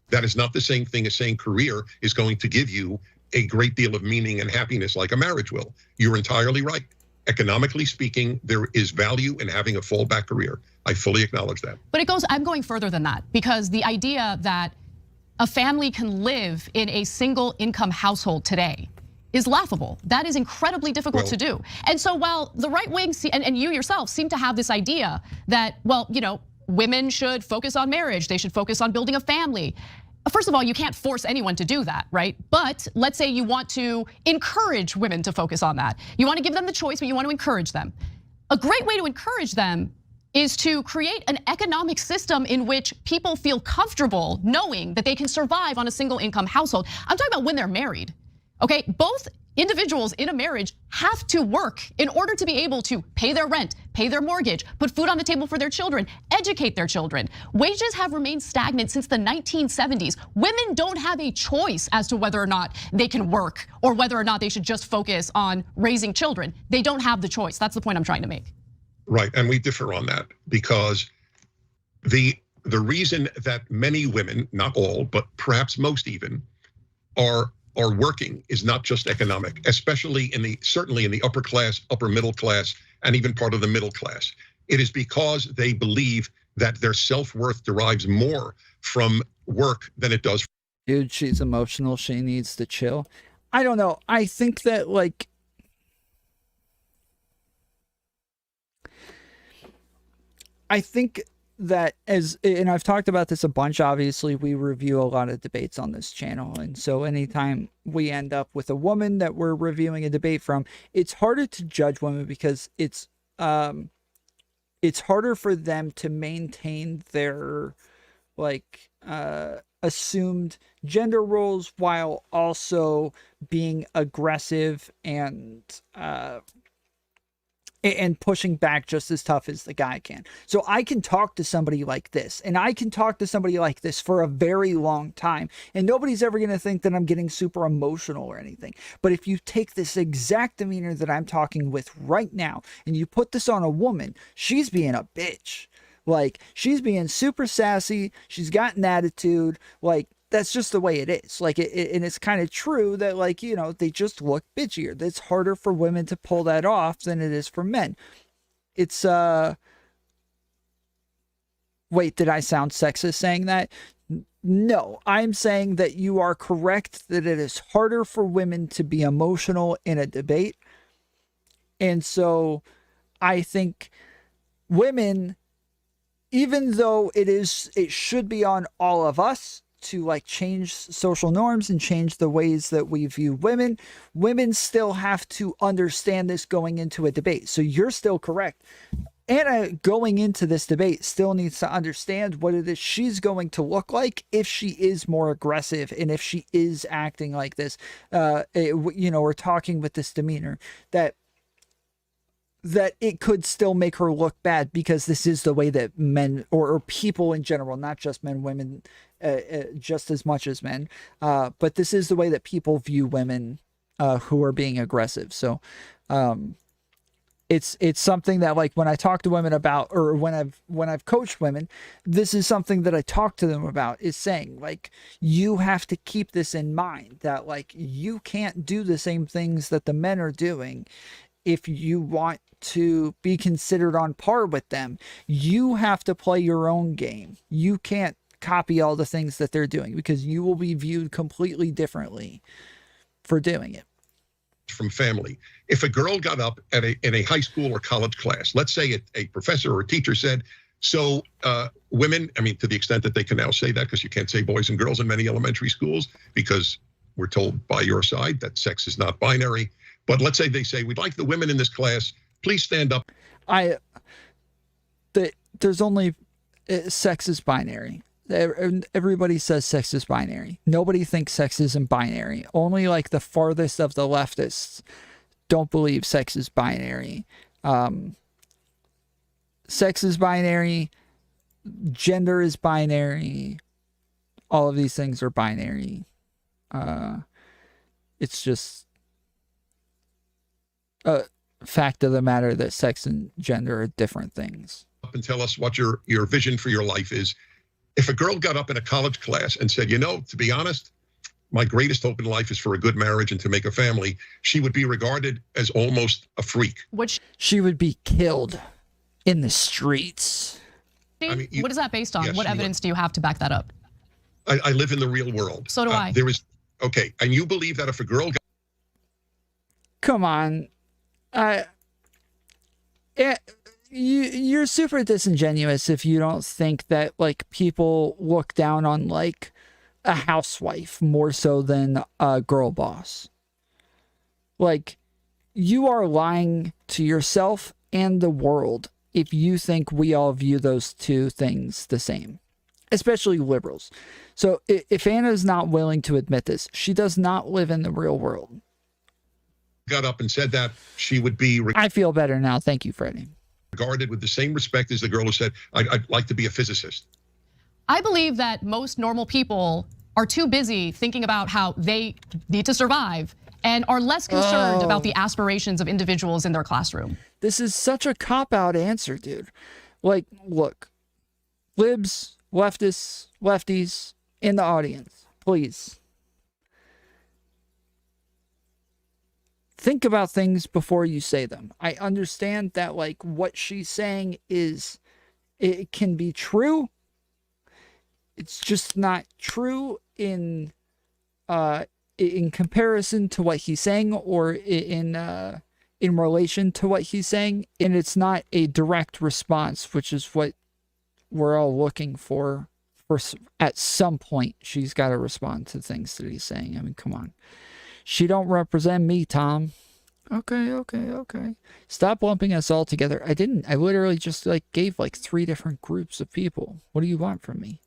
A: That is not the same thing as saying career is going to give you a great deal of meaning and happiness like a marriage will. You're entirely right. Economically speaking, there is value in having a fallback career. I fully acknowledge that.
D: But I'm going further than that, because the idea that a family can live in a single income household today is laughable. That is incredibly difficult to do. And so while the right wing and you yourself seem to have this idea that, well, women should focus on marriage, they should focus on building a family. First of all, you can't force anyone to do that, right? But let's say you want to encourage women to focus on that. You want to give them the choice, but you want to encourage them. A great way to encourage them is to create an economic system in which people feel comfortable knowing that they can survive on a single income household. I'm talking about when they're married, okay? Both individuals in a marriage have to work in order to be able to pay their rent, pay their mortgage, put food on the table for their children, educate their children. Wages have remained stagnant since the 1970s. Women don't have a choice as to whether or not they can work or whether or not they should just focus on raising children. They don't have the choice. That's the point I'm trying to make.
A: Right, and we differ on that because the reason that many women, not all, but perhaps most even, are working is not just economic, especially certainly in the upper class, upper middle class, and even part of the middle class. It is because they believe that their self-worth derives more from work than it does.
B: Dude, she's emotional. She needs to chill. I don't know. I think that and I've talked about this a bunch, obviously we review a lot of debates on this channel. And so anytime we end up with a woman that we're reviewing a debate from, it's harder to judge women because it's harder for them to maintain their assumed gender roles while also being aggressive and pushing back just as tough as the guy can. So I can talk to somebody like this, and I can talk to somebody like this for a very long time, and nobody's ever going to think that I'm getting super emotional or anything. But if you take this exact demeanor that I'm talking with right now, and you put this on a woman, she's being a bitch. Like, she's being super sassy. She's got an attitude. Like, that's just the way it is. Like, and it's kind of true that, like, they just look bitchier. It's harder for women to pull that off than it is for men. It's, wait, did I sound sexist saying that? No, I'm saying that you are correct that it is harder for women to be emotional in a debate. And so I think women, even though it should be on all of us to change social norms and change the ways that we view women still have to understand this going into a debate. So you're still correct. Anna, going into this debate, still needs to understand what it is she's going to look like if she is more aggressive and if she is acting like this. We're talking with this demeanor that it could still make her look bad because this is the way that men or people in general, not just men, women, just as much as men, but this is the way that people view women who are being aggressive. So it's something that, like, when I talk to women about, or when I've coached women, this is something that I talk to them about, is saying, like, you have to keep this in mind, that, like, you can't do the same things that the men are doing if you want to be considered on par with them. You have to play your own game. You can't copy all the things that they're doing, because you will be viewed completely differently for doing it.
A: From family. If a girl got up in a high school or college class, let's say a professor or a teacher said, so women, I mean, to the extent that they can now say that, because you can't say boys and girls in many elementary schools, because we're told by your side that sex is not binary. But let's say they say, we'd like the women in this class, please stand up.
B: There's only, sex is binary. Everybody says sex is binary. Nobody thinks sex isn't binary. Only like the farthest of the leftists don't believe sex is binary. Sex is binary. Gender is binary. All of these things are binary. It's just a fact of the matter that sex and gender are different things.
A: Up and tell us what your vision for your life is. If a girl got up in a college class and said, you know, to be honest, my greatest hope in life is for a good marriage and to make a family, she would be regarded as almost a freak.
B: She would be killed in the streets.
D: I mean, what is that based on? Yes, what evidence do you have to back that up?
A: I live in the real world.
D: So do I.
A: There is, okay, and you believe that if a girl got...
B: Come on. You're super disingenuous if you don't think that like people look down on like a housewife more so than a girl boss. Like, you are lying to yourself and the world if you think we all view those two things the same, especially liberals. So if Anna's not willing to admit this, she does not live in the real world.
A: Got up and said that, she would be...
B: I feel better now. Thank you, Freddie.
A: Regarded with the same respect as the girl who said, I'd like to be a physicist.
D: I believe that most normal people are too busy thinking about how they need to survive and are less concerned about the aspirations of individuals in their classroom.
B: This is such a cop-out answer, dude. Like, look, libs, leftists, lefties in the audience, please. Think about things before you say them. I understand that, like, what she's saying is, it can be true. It's just not true in comparison to what he's saying, or in relation to what he's saying. And it's not a direct response, which is what we're all looking for. At some point, she's got to respond to things that he's saying. I mean, come on. She don't represent me, Tom. Okay. Stop lumping us all together. I didn't. I literally just like gave like 3 different groups of people. What do you want from me?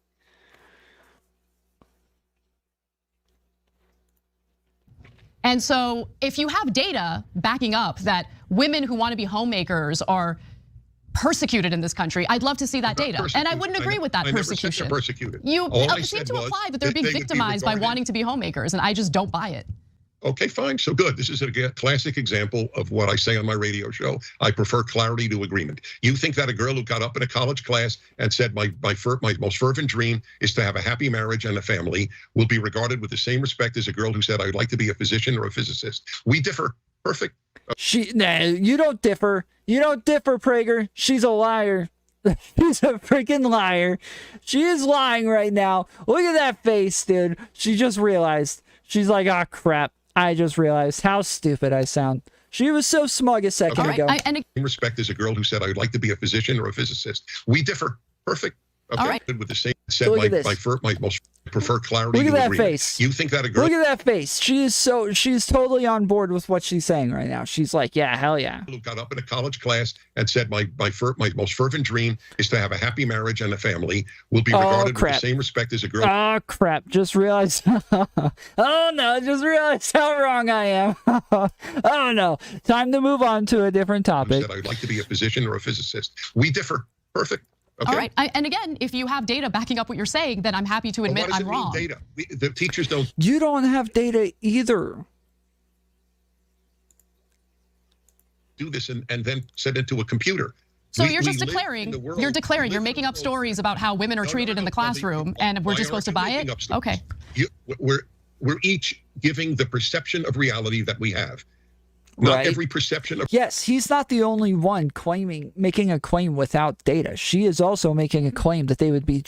D: And so if you have data backing up that women who want to be homemakers are persecuted in this country, I'd love to see that data. And I wouldn't agree with that persecution.
A: I never said they're persecuted.
D: You seem to imply that they're being victimized by wanting to be homemakers, and I just don't buy it.
A: Okay, fine. So good. This is a classic example of what I say on my radio show. I prefer clarity to agreement. You think that a girl who got up in a college class and said, my most fervent dream is to have a happy marriage and a family, will be regarded with the same respect as a girl who said, I'd like to be a physician or a physicist. We differ. Perfect.
B: Nah, you don't differ. You don't differ, Prager. She's a liar. She's a freaking liar. She is lying right now. Look at that face, dude. She just realized. She's like, oh, crap. I just realized how stupid I sound. She was so smug a second ago.
A: In respect as a girl who said, I'd like to be a physician or a physicist. We differ. Perfect. Okay.
D: All right.
A: With the same said, my most prefer clarity.
B: Look at that
A: agreement.
B: face.
A: You think that a girl?
B: Look at that face. She's totally on board with what she's saying right now. She's like, yeah, hell yeah.
A: Who got up in a college class and said, my most fervent dream is to have a happy marriage and a family, will be regarded with the same respect as a girl.
B: Oh crap! Just realized. Oh no! Just realized how wrong I am. Oh no! Time to move on to a different topic.
A: Said, I'd like to be a physician or a physicist. We differ. Perfect. Okay.
D: All right. And again, if you have data backing up what you're saying, then I'm happy to admit I'm wrong.
A: Data? The teachers don't.
B: You don't have data either.
A: Do this and then send it to a computer.
D: So you're just declaring, you're making up stories about how women are treated in the classroom, and we're just supposed to buy it? Okay.
A: We're each giving the perception of reality that we have. Not
B: right?
A: every perception of
B: Yes, he's not the only one making a claim without data. She is also making a claim that they would be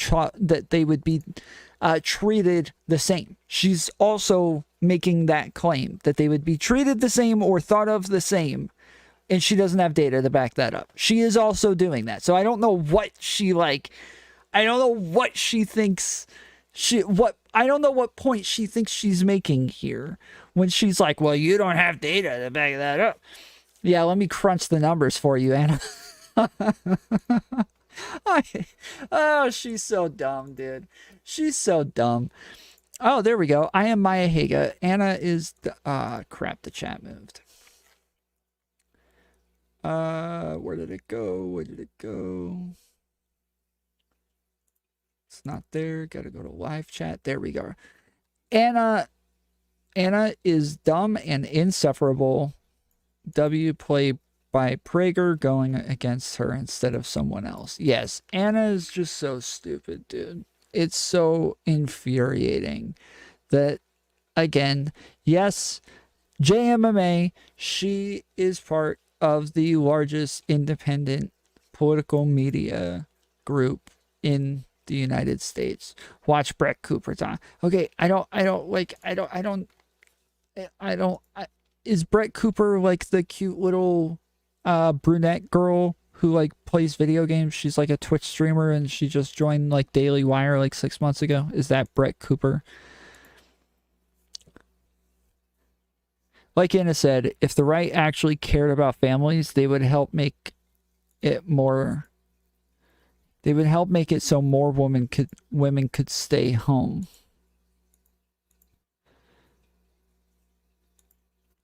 B: treated the same. She's also making that claim that they would be treated the same or thought of the same, and she doesn't have data to back that up. She is also doing that. So I don't know what she I don't know what she thinks I don't know what point she thinks she's making here when she's like, well, you don't have data to back that up. Yeah, let me crunch the numbers for you, Anna. Oh, she's so dumb, dude. She's so dumb. Oh, there we go. I am Maya Haga. Anna is crap, the chat moved. Where did it go? Where did it go? It's not there. Gotta go to live chat. There we go. Anna is dumb and insufferable. W play by Prager going against her instead of someone else. Yes, Anna is just so stupid, dude. It's so infuriating that, again, yes, JMMA, she is part of the largest independent political media group in the United States. Watch Brett Cooper talk. Okay, is Brett Cooper like the cute little brunette girl who like plays video games? She's like a Twitch streamer and she just joined like Daily Wire like 6 months ago. Is that Brett Cooper? Like Anna said, if the right actually cared about families, they would help make it more. They would help make it so more women could stay home.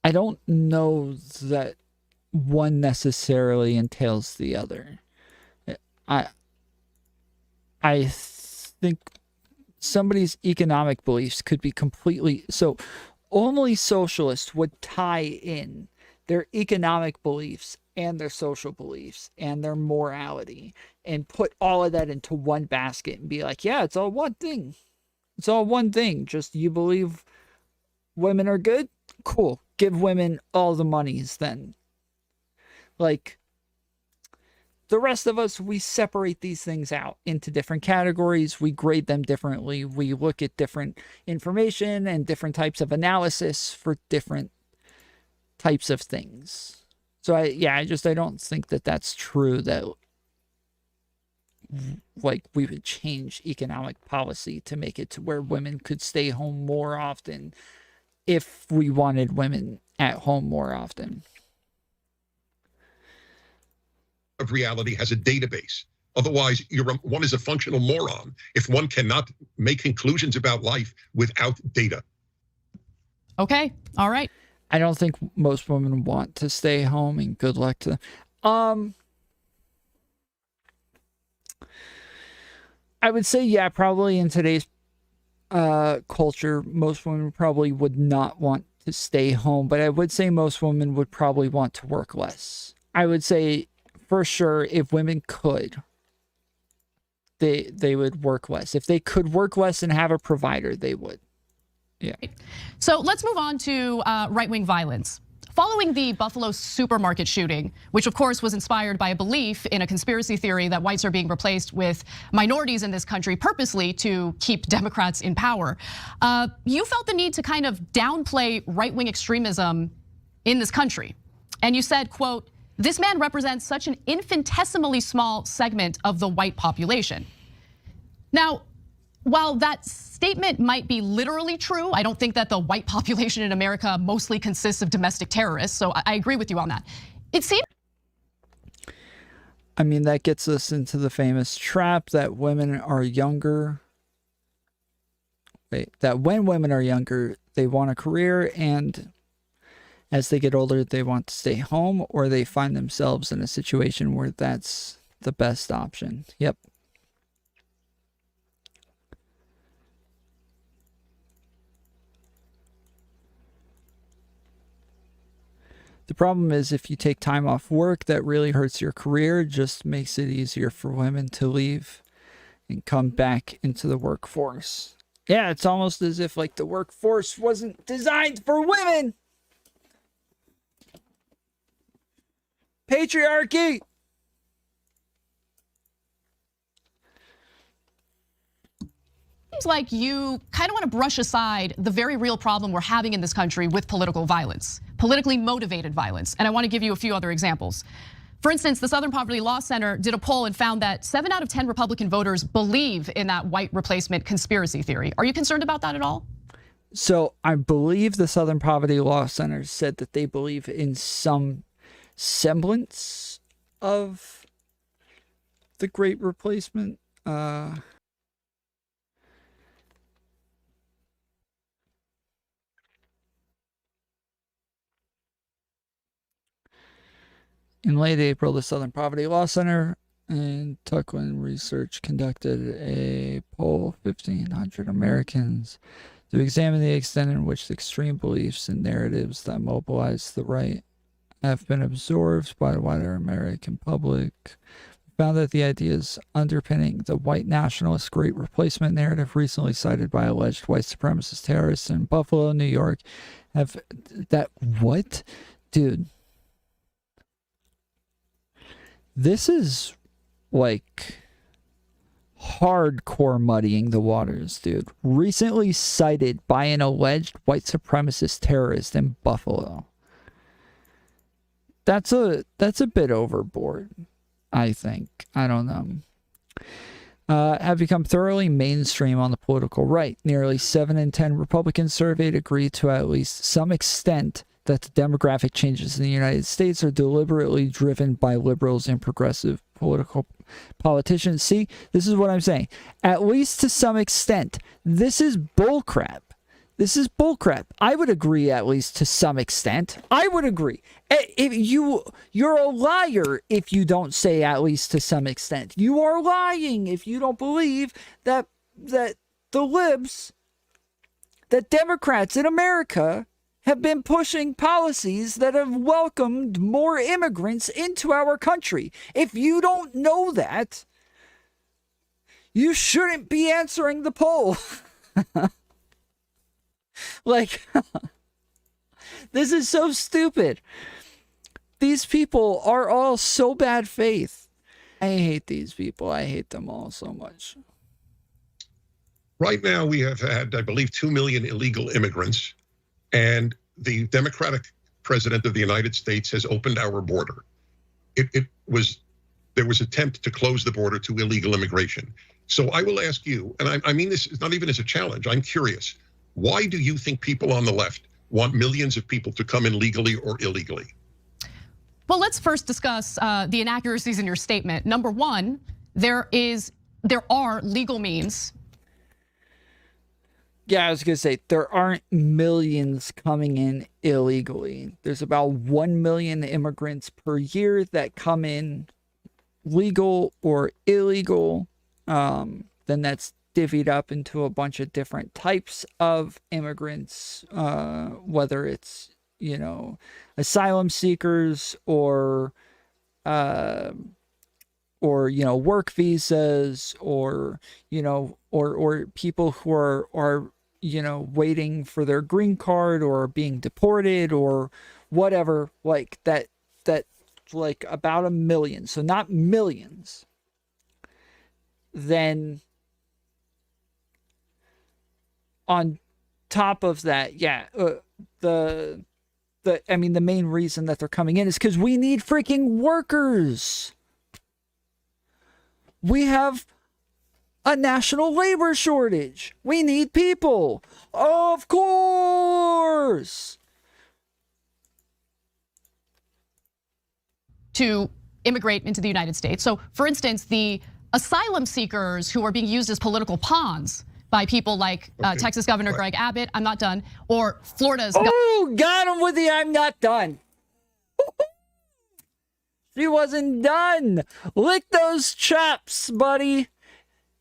B: I don't know that one necessarily entails the other. I think somebody's economic beliefs could be completely so. Only socialists would tie in their economic beliefs and their social beliefs and their morality and put all of that into one basket and be like, yeah, it's all one thing. It's all one thing. Just you believe women are good? Cool. Give women all the monies then. Like, the rest of us, we separate these things out into different categories. We grade them differently. We look at different information and different types of analysis for different types of things. So I don't think that that's true, that like we would change economic policy to make it to where women could stay home more often if we wanted women at home more often.
A: of reality has a database. Otherwise, one is a functional moron if one cannot make conclusions about life without data.
D: Okay, all right.
B: I don't think most women want to stay home, and good luck to them. I would say, yeah, probably in today's culture, most women probably would not want to stay home, but I would say most women would probably want to work less. I would say, for sure, if women could, they would work less. If they could work less and have a provider, they would. Yeah.
D: So let's move on to right-wing violence. Following the Buffalo supermarket shooting, which of course was inspired by a belief in a conspiracy theory that whites are being replaced with minorities in this country purposely to keep Democrats in power, you felt the need to kind of downplay right-wing extremism in this country. And you said, quote, "This man represents such an infinitesimally small segment of the white population." Now, while that statement might be literally true, I don't think that the white population in America mostly consists of domestic terrorists, so I agree with you on that. It seems.
B: I mean, that gets us into the famous trap that women are younger. That when women are younger, they want a career, and as they get older, they want to stay home, or they find themselves in a situation where that's the best option. Yep. The problem is if you take time off work, that really hurts your career, just makes it easier for women to leave and come back into the workforce. Yeah, it's almost as if like the workforce wasn't designed for women. Patriarchy!
D: Seems like you kind of want to brush aside the very real problem we're having in this country with political violence, politically motivated violence. And I want to give you a few other examples. For instance, the Southern Poverty Law Center did a poll and found that 7 out of 10 Republican voters believe in that white replacement conspiracy theory. Are you concerned about that at all?
B: So I believe the Southern Poverty Law Center said that they believe in some semblance of the Great Replacement. In late April, the Southern Poverty Law Center and Tuckwin Research conducted a poll of 1,500 Americans to examine the extent in which the extreme beliefs and narratives that mobilize the right have been absorbed by the wider American public. We found that the ideas underpinning the white nationalist Great Replacement narrative recently cited by alleged white supremacist terrorists in Buffalo, New York, have that... What? Dude. This is like hardcore muddying the waters, dude. Recently cited by an alleged white supremacist terrorist in Buffalo. That's a bit overboard, I think. I don't know. Have become thoroughly mainstream on the political right. Nearly 7 in 10 Republicans surveyed agree to at least some extent that the demographic changes in the United States are deliberately driven by liberals and progressive politicians. See, this is what I'm saying. At least to some extent. This is bullcrap. This is bullcrap. I would agree at least to some extent. I would agree. If you're a liar if you don't say at least to some extent. You are lying if you don't believe that the libs, that Democrats in America have been pushing policies that have welcomed more immigrants into our country. If you don't know that, you shouldn't be answering the poll. Like, this is so stupid. These people are all so bad faith. I hate these people. I hate them all so much.
A: Right now, we have had, I believe, 2 million illegal immigrants. And the Democratic president of the United States has opened our border. There was attempt to close the border to illegal immigration. So I will ask you, and I mean this is not even as a challenge, I'm curious, why do you think people on the left want millions of people to come in legally or illegally?
D: Well, let's first discuss the inaccuracies in your statement. Number one, there are legal means.
B: Yeah, I was going to say, there aren't millions coming in illegally. There's about 1 million immigrants per year that come in legal or illegal. Then that's divvied up into a bunch of different types of immigrants, whether it's, asylum seekers or work visas or people who are waiting for their green card or being deported or whatever, like that like about 1 million. So not millions. Then on top of that, the main reason that they're coming in is because we need freaking workers. We have a national labor shortage. We need people. Of course.
D: To immigrate into the United States. So, for instance, the asylum seekers who are being used as political pawns by people like Texas Governor Greg Abbott, I'm not done, or Florida's...
B: got him with the I'm not done. She wasn't done. Lick those chops, buddy.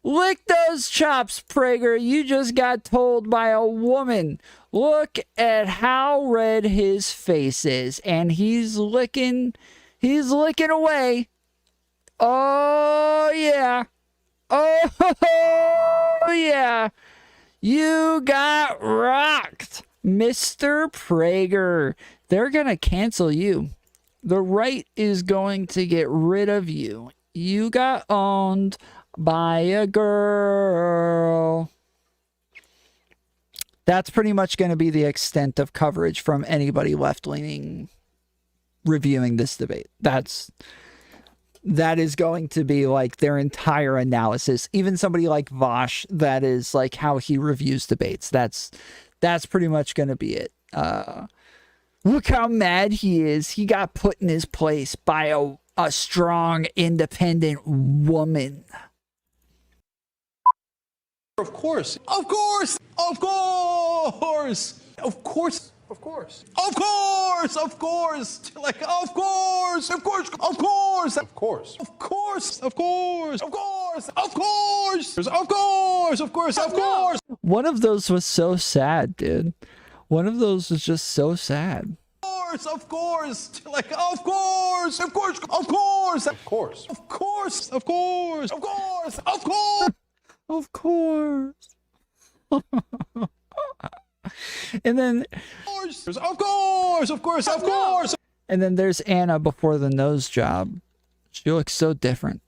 B: Lick those chops, Prager. You just got told by a woman. Look at how red his face is. And he's licking away. Oh, yeah. Oh, yeah. You got rocked, Mr. Prager. They're going to cancel you. The right is going to get rid of you. You got owned by a girl. That's pretty much going to be the extent of coverage from anybody left-leaning reviewing this debate. That is going to be like their entire analysis. Even somebody like Vosh, that is like how he reviews debates. That's pretty much going to be it. Look how mad he is. He got put in his place by a strong, independent woman.
E: Of course. Of course. Of course. Of course. Of course. Of course. Of course. Like, of course. Of course. Of course. Of course. Of course. Of course. Of course. Of course. Of course. Of course. Of course.
B: One of those was so sad, dude. One of those was just so sad.
E: Of course, like, of course, of course, of course, of course, of course, of course, of course, of course,
B: of course. And then,
E: of course, of course, of course.
B: And then there's Anna before the nose job. She looks so different.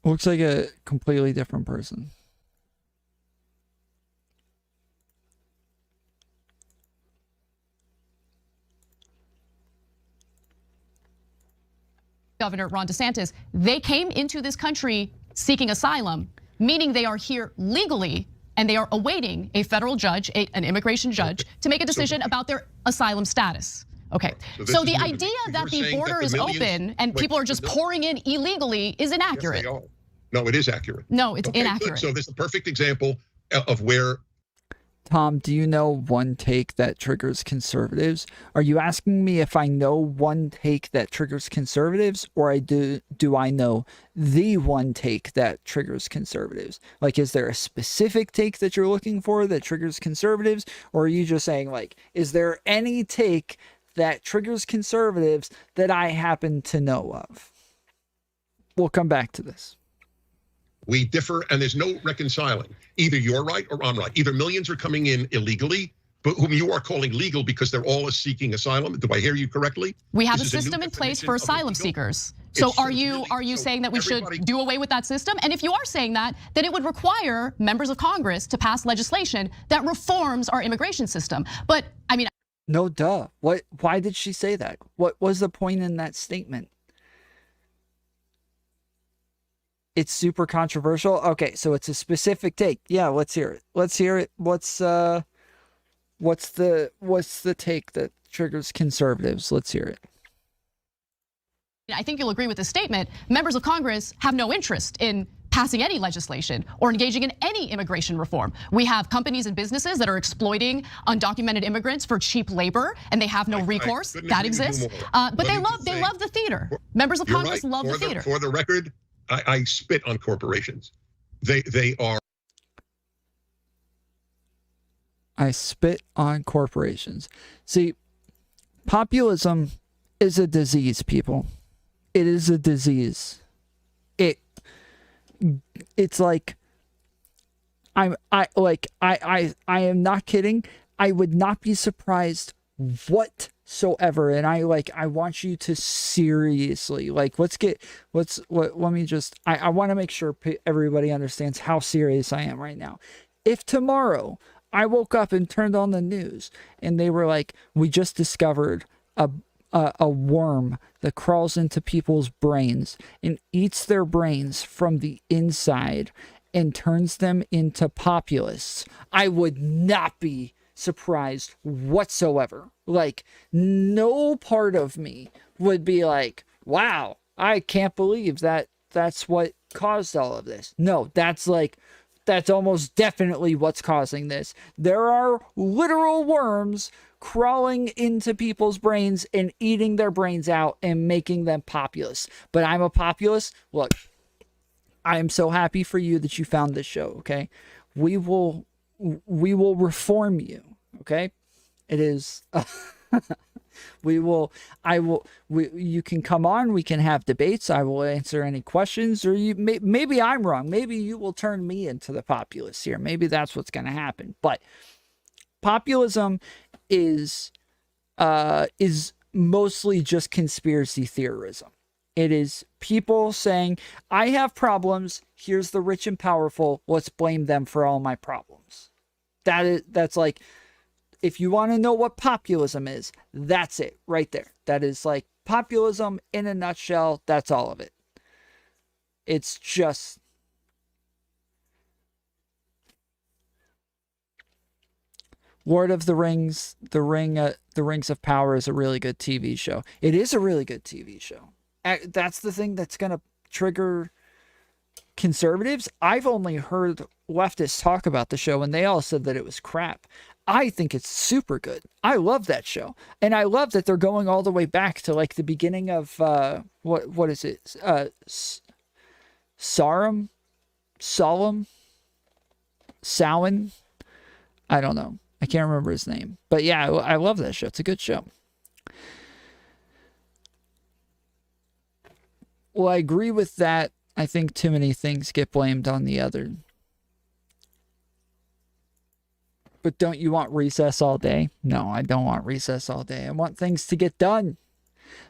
B: Looks like a completely different person.
D: Governor Ron DeSantis, they came into this country seeking asylum, meaning they are here legally and they are awaiting a federal judge, an immigration judge, to make a decision about their asylum status. Okay, so the idea that the border is open and people are just pouring in illegally is inaccurate.
A: Yes, no, it is accurate.
D: No, it's inaccurate.
A: So this is a perfect example of where.
B: Tom, do you know one take that triggers conservatives? Are you asking me if I know one take that triggers conservatives, or do I know the one take that triggers conservatives? Like, is there a specific take that you're looking for that triggers conservatives? Or are you just saying, like, is there any take that triggers conservatives that I happen to know of? We'll come back to this.
A: We differ, and there's no reconciling. Either you're right or I'm right. Either millions are coming in illegally, but whom you are calling legal because they're all seeking asylum. Do I hear you correctly?
D: We have a system in place for asylum seekers. So are you saying that we should do away with that system? And if you are saying that, then it would require members of Congress to pass legislation that reforms our immigration system. But I mean,
B: no, duh. Why did she say that? What was the point in that statement? It's super controversial. Okay, so it's a specific take. Yeah, let's hear it. Let's hear it. What's the take that triggers conservatives? Let's hear it.
D: I think you'll agree with this statement. Members of Congress have no interest in passing any legislation or engaging in any immigration reform. We have companies and businesses that are exploiting undocumented immigrants for cheap labor, and they have no recourse. That exists. But they love the theater. Members of Congress love the theater.
A: For the record, I spit on corporations. They are.
B: I spit on corporations. See, populism is a disease, people. It is a disease. It's like I am not kidding. I would not be surprised whatsoever, and I want you to seriously, like, let me just, I want to make sure everybody understands how serious I am right now. If tomorrow I woke up and turned on the news and they were like, we just discovered a worm that crawls into people's brains and eats their brains from the inside and turns them into populists, I would not be surprised whatsoever. Like, no part of me would be like, wow, I can't believe that's what caused all of this. No, that's almost definitely what's causing this. There are literal worms crawling into people's brains and eating their brains out and making them populists. But I'm a populist. Look, I am so happy for you that you found this show, okay? We will reform you, okay? It is you can come on, we can have debates, I will answer any questions, or maybe I'm wrong, maybe you will turn me into the populist here, maybe that's what's going to happen. But populism is mostly just conspiracy theorism. It is people saying, I have problems, here's the rich and powerful, let's blame them for all my problems. That's like, if you want to know what populism is, that's it right there. That is like populism in a nutshell. That's all of it. It's just Lord of the Rings, the Rings of Power is a really good TV show. It is a really good TV show. That's the thing that's going to trigger conservatives. I've only heard leftists talk about the show and they all said that it was crap. I think it's super good. I love that show. And I love that they're going all the way back to like the beginning of what is it? Samhain? I don't know. I can't remember his name. But yeah, I love that show. It's a good show. Well, I agree with that. I think too many things get blamed on the other. But don't you want recess all day? No, I don't want recess all day. I want things to get done.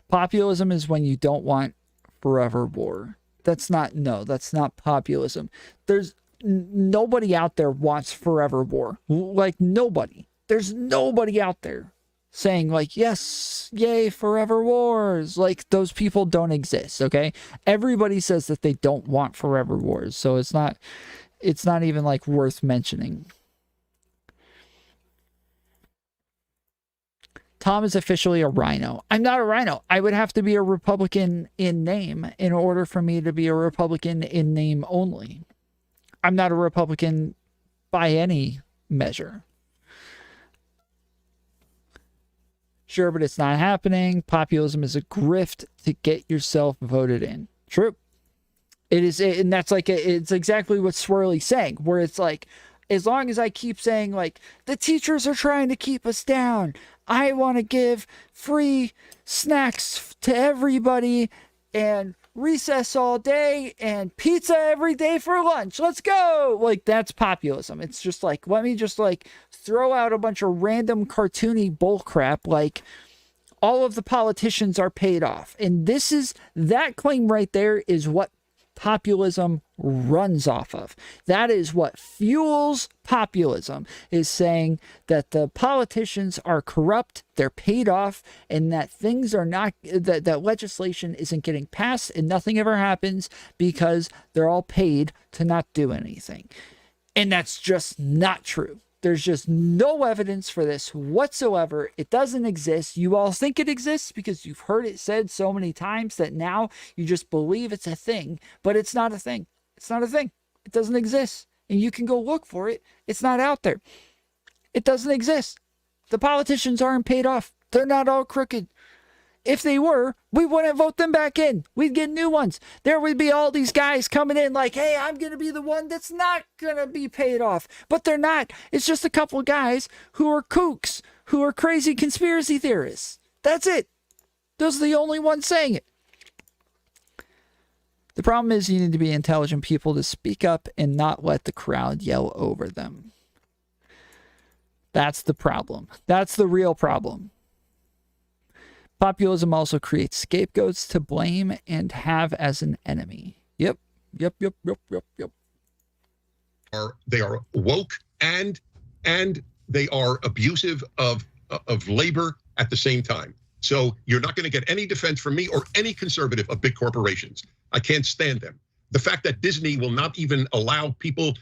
B: Populism is when you don't want forever war. That's not populism. There's nobody out there wants forever war. Like nobody. There's nobody out there saying like, yes, yay, forever wars. Like those people don't exist, okay? Everybody says that they don't want forever wars. So it's not even like worth mentioning. Tom is officially a rhino. I'm not a rhino. I would have to be a Republican in name in order for me to be a Republican in name only. I'm not a Republican by any measure. Sure, but it's not happening. Populism is a grift to get yourself voted in. True. It is, and that's like, it's exactly what Swirly's saying, where it's like, as long as I keep saying like, the teachers are trying to keep us down. I want to give free snacks to everybody and recess all day and pizza every day for lunch. Let's go. Like, that's populism. It's just like, let me just like throw out a bunch of random cartoony bullcrap. Like, all of the politicians are paid off. And that claim right there is what populism runs off of. That is what fuels populism, is saying that the politicians are corrupt, they're paid off, and that things are not, that legislation isn't getting passed and nothing ever happens because they're all paid to not do anything. And that's just not true. There's just no evidence for this whatsoever. It doesn't exist. You all think it exists because you've heard it said so many times that now you just believe it's a thing, but it's not a thing. It's not a thing. It doesn't exist. And you can go look for it. It's not out there. It doesn't exist. The politicians aren't paid off. They're not all crooked. If they were, we wouldn't vote them back in. We'd get new ones. There would be all these guys coming in like, hey, I'm going to be the one that's not going to be paid off. But they're not. It's just a couple of guys who are kooks, who are crazy conspiracy theorists. That's it. Those are the only ones saying it. The problem is you need to be intelligent people to speak up and not let the crowd yell over them. That's the problem. That's the real problem. Populism also creates scapegoats to blame and have as an enemy. Yep.
A: They are woke and they are abusive of labor at the same time. So you're not going to get any defense from me or any conservative of big corporations. I can't stand them. The fact that Disney will not even allow people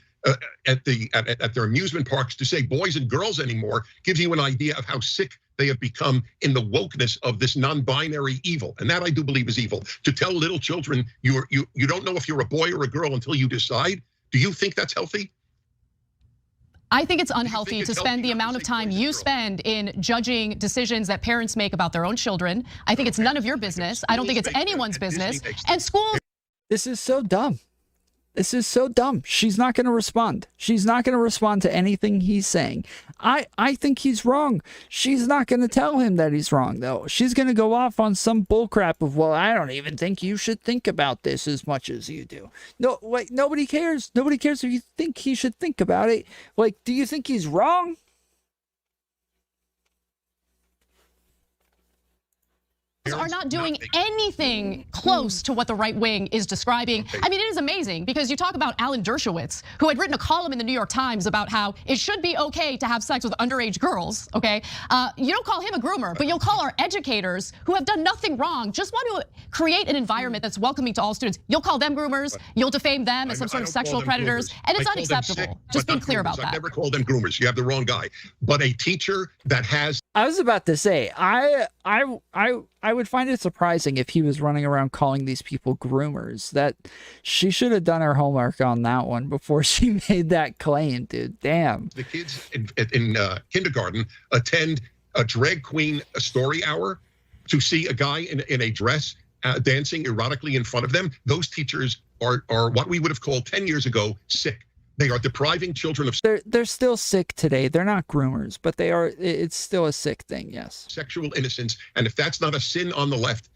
A: at their amusement parks to say boys and girls anymore gives you an idea of how sick they have become in the wokeness of this non-binary evil. And that I do believe is evil. To tell little children you don't know if you're a boy or a girl until you decide. Do you think that's healthy?
D: I think it's unhealthy to spend the amount of time you spend in judging decisions that parents make about their own children. I think it's none of your business. I don't think it's anyone's business. And schools.
B: This is so dumb. This is so dumb. She's not going to respond. She's not going to respond to anything he's saying. I think he's wrong. She's not going to tell him that he's wrong, though. She's going to go off on some bullcrap of, well, I don't even think you should think about this as much as you do. No, like, nobody cares. Nobody cares if you think he should think about it. Like, do you think he's wrong?
D: are not doing anything close to what the right wing is describing. I mean, it is amazing because you talk about Alan Dershowitz, who had written a column in the New York Times about how it should be okay to have sex with underage girls, okay? You don't call him a groomer, but you'll call our educators who have done nothing wrong, just want to create an environment that's welcoming to all students. You'll call them groomers, you'll defame them as some sort of sexual predators, and it's unacceptable. Just being clear about that.
A: I never called them groomers. You have the wrong guy. But a teacher that has...
B: I was about to say, I would find it surprising if he was running around calling these people groomers. That she should have done her homework on that one before she made that claim, dude. Damn.
A: The kids in kindergarten attend a drag queen story hour to see a guy in a dress dancing erotically in front of them. Those teachers are what we would have called 10 years ago sick. They are depriving children of...
B: They're still sick today. They're not groomers, but they are. It's still a sick thing, yes.
A: Sexual innocence. And if that's not a sin on the left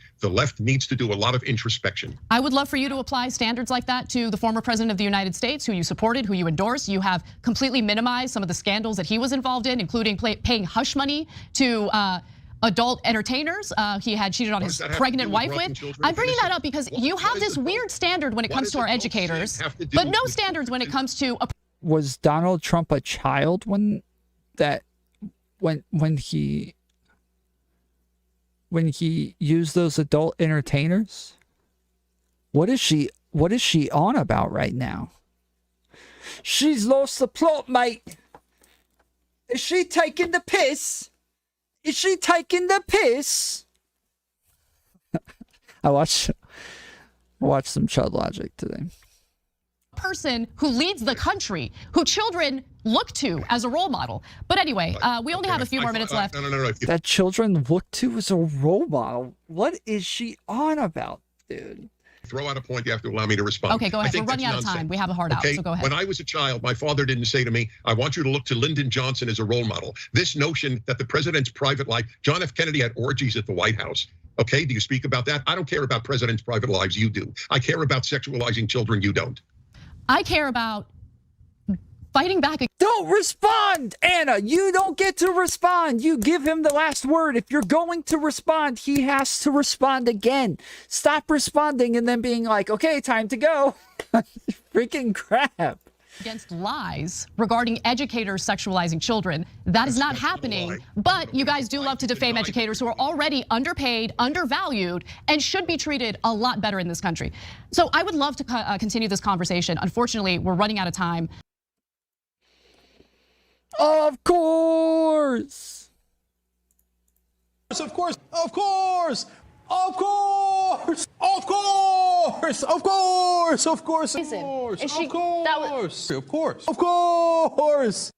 A: needs to do a lot of introspection.
D: I would love for you to apply standards like that to the former president of the United States, who you supported, who you endorsed. You have completely minimized some of the scandals that he was involved in, including paying hush money to adult entertainers he had cheated on his pregnant wife with. I'm bringing that up because you have this weird standard when it comes to our educators, but no standards when it comes to...
B: Was Donald Trump a child when he used those adult entertainers? What is she on about right now? She's lost the plot, mate. Is she taking the piss? Is she taking the piss? I watched some Chud Logic today.
D: Person who leads the country, who children look to as a role model. But anyway, we only have a few more minutes left.
A: No.
B: That children look to as a role model. What is she on about, dude?
A: Throw out a point, you have to allow me to respond.
D: Okay, go ahead. We're running out of time. We have a hard out, so go ahead.
A: When I was a child, my father didn't say to me, I want you to look to Lyndon Johnson as a role model. This notion that the president's private life, John F. Kennedy had orgies at the White House. Okay, do you speak about that? I don't care about presidents' private lives, you do. I care about sexualizing children, you don't.
D: I care about fighting back.
B: Don't respond, Anna. You don't get to respond. You give him the last word. If you're going to respond, he has to respond again. Stop responding and then being like, okay, time to go. Freaking crap.
D: Against lies regarding educators sexualizing children. That is not happening. But you guys do love to defame educators who are already underpaid, undervalued, and should be treated a lot better in this country. So I would love to continue this conversation. Unfortunately, we're running out of time.
B: Of course.
E: Of course. Of course. Of course. Of course. Of course. Of course. Of course. Of course. Of course. Of course.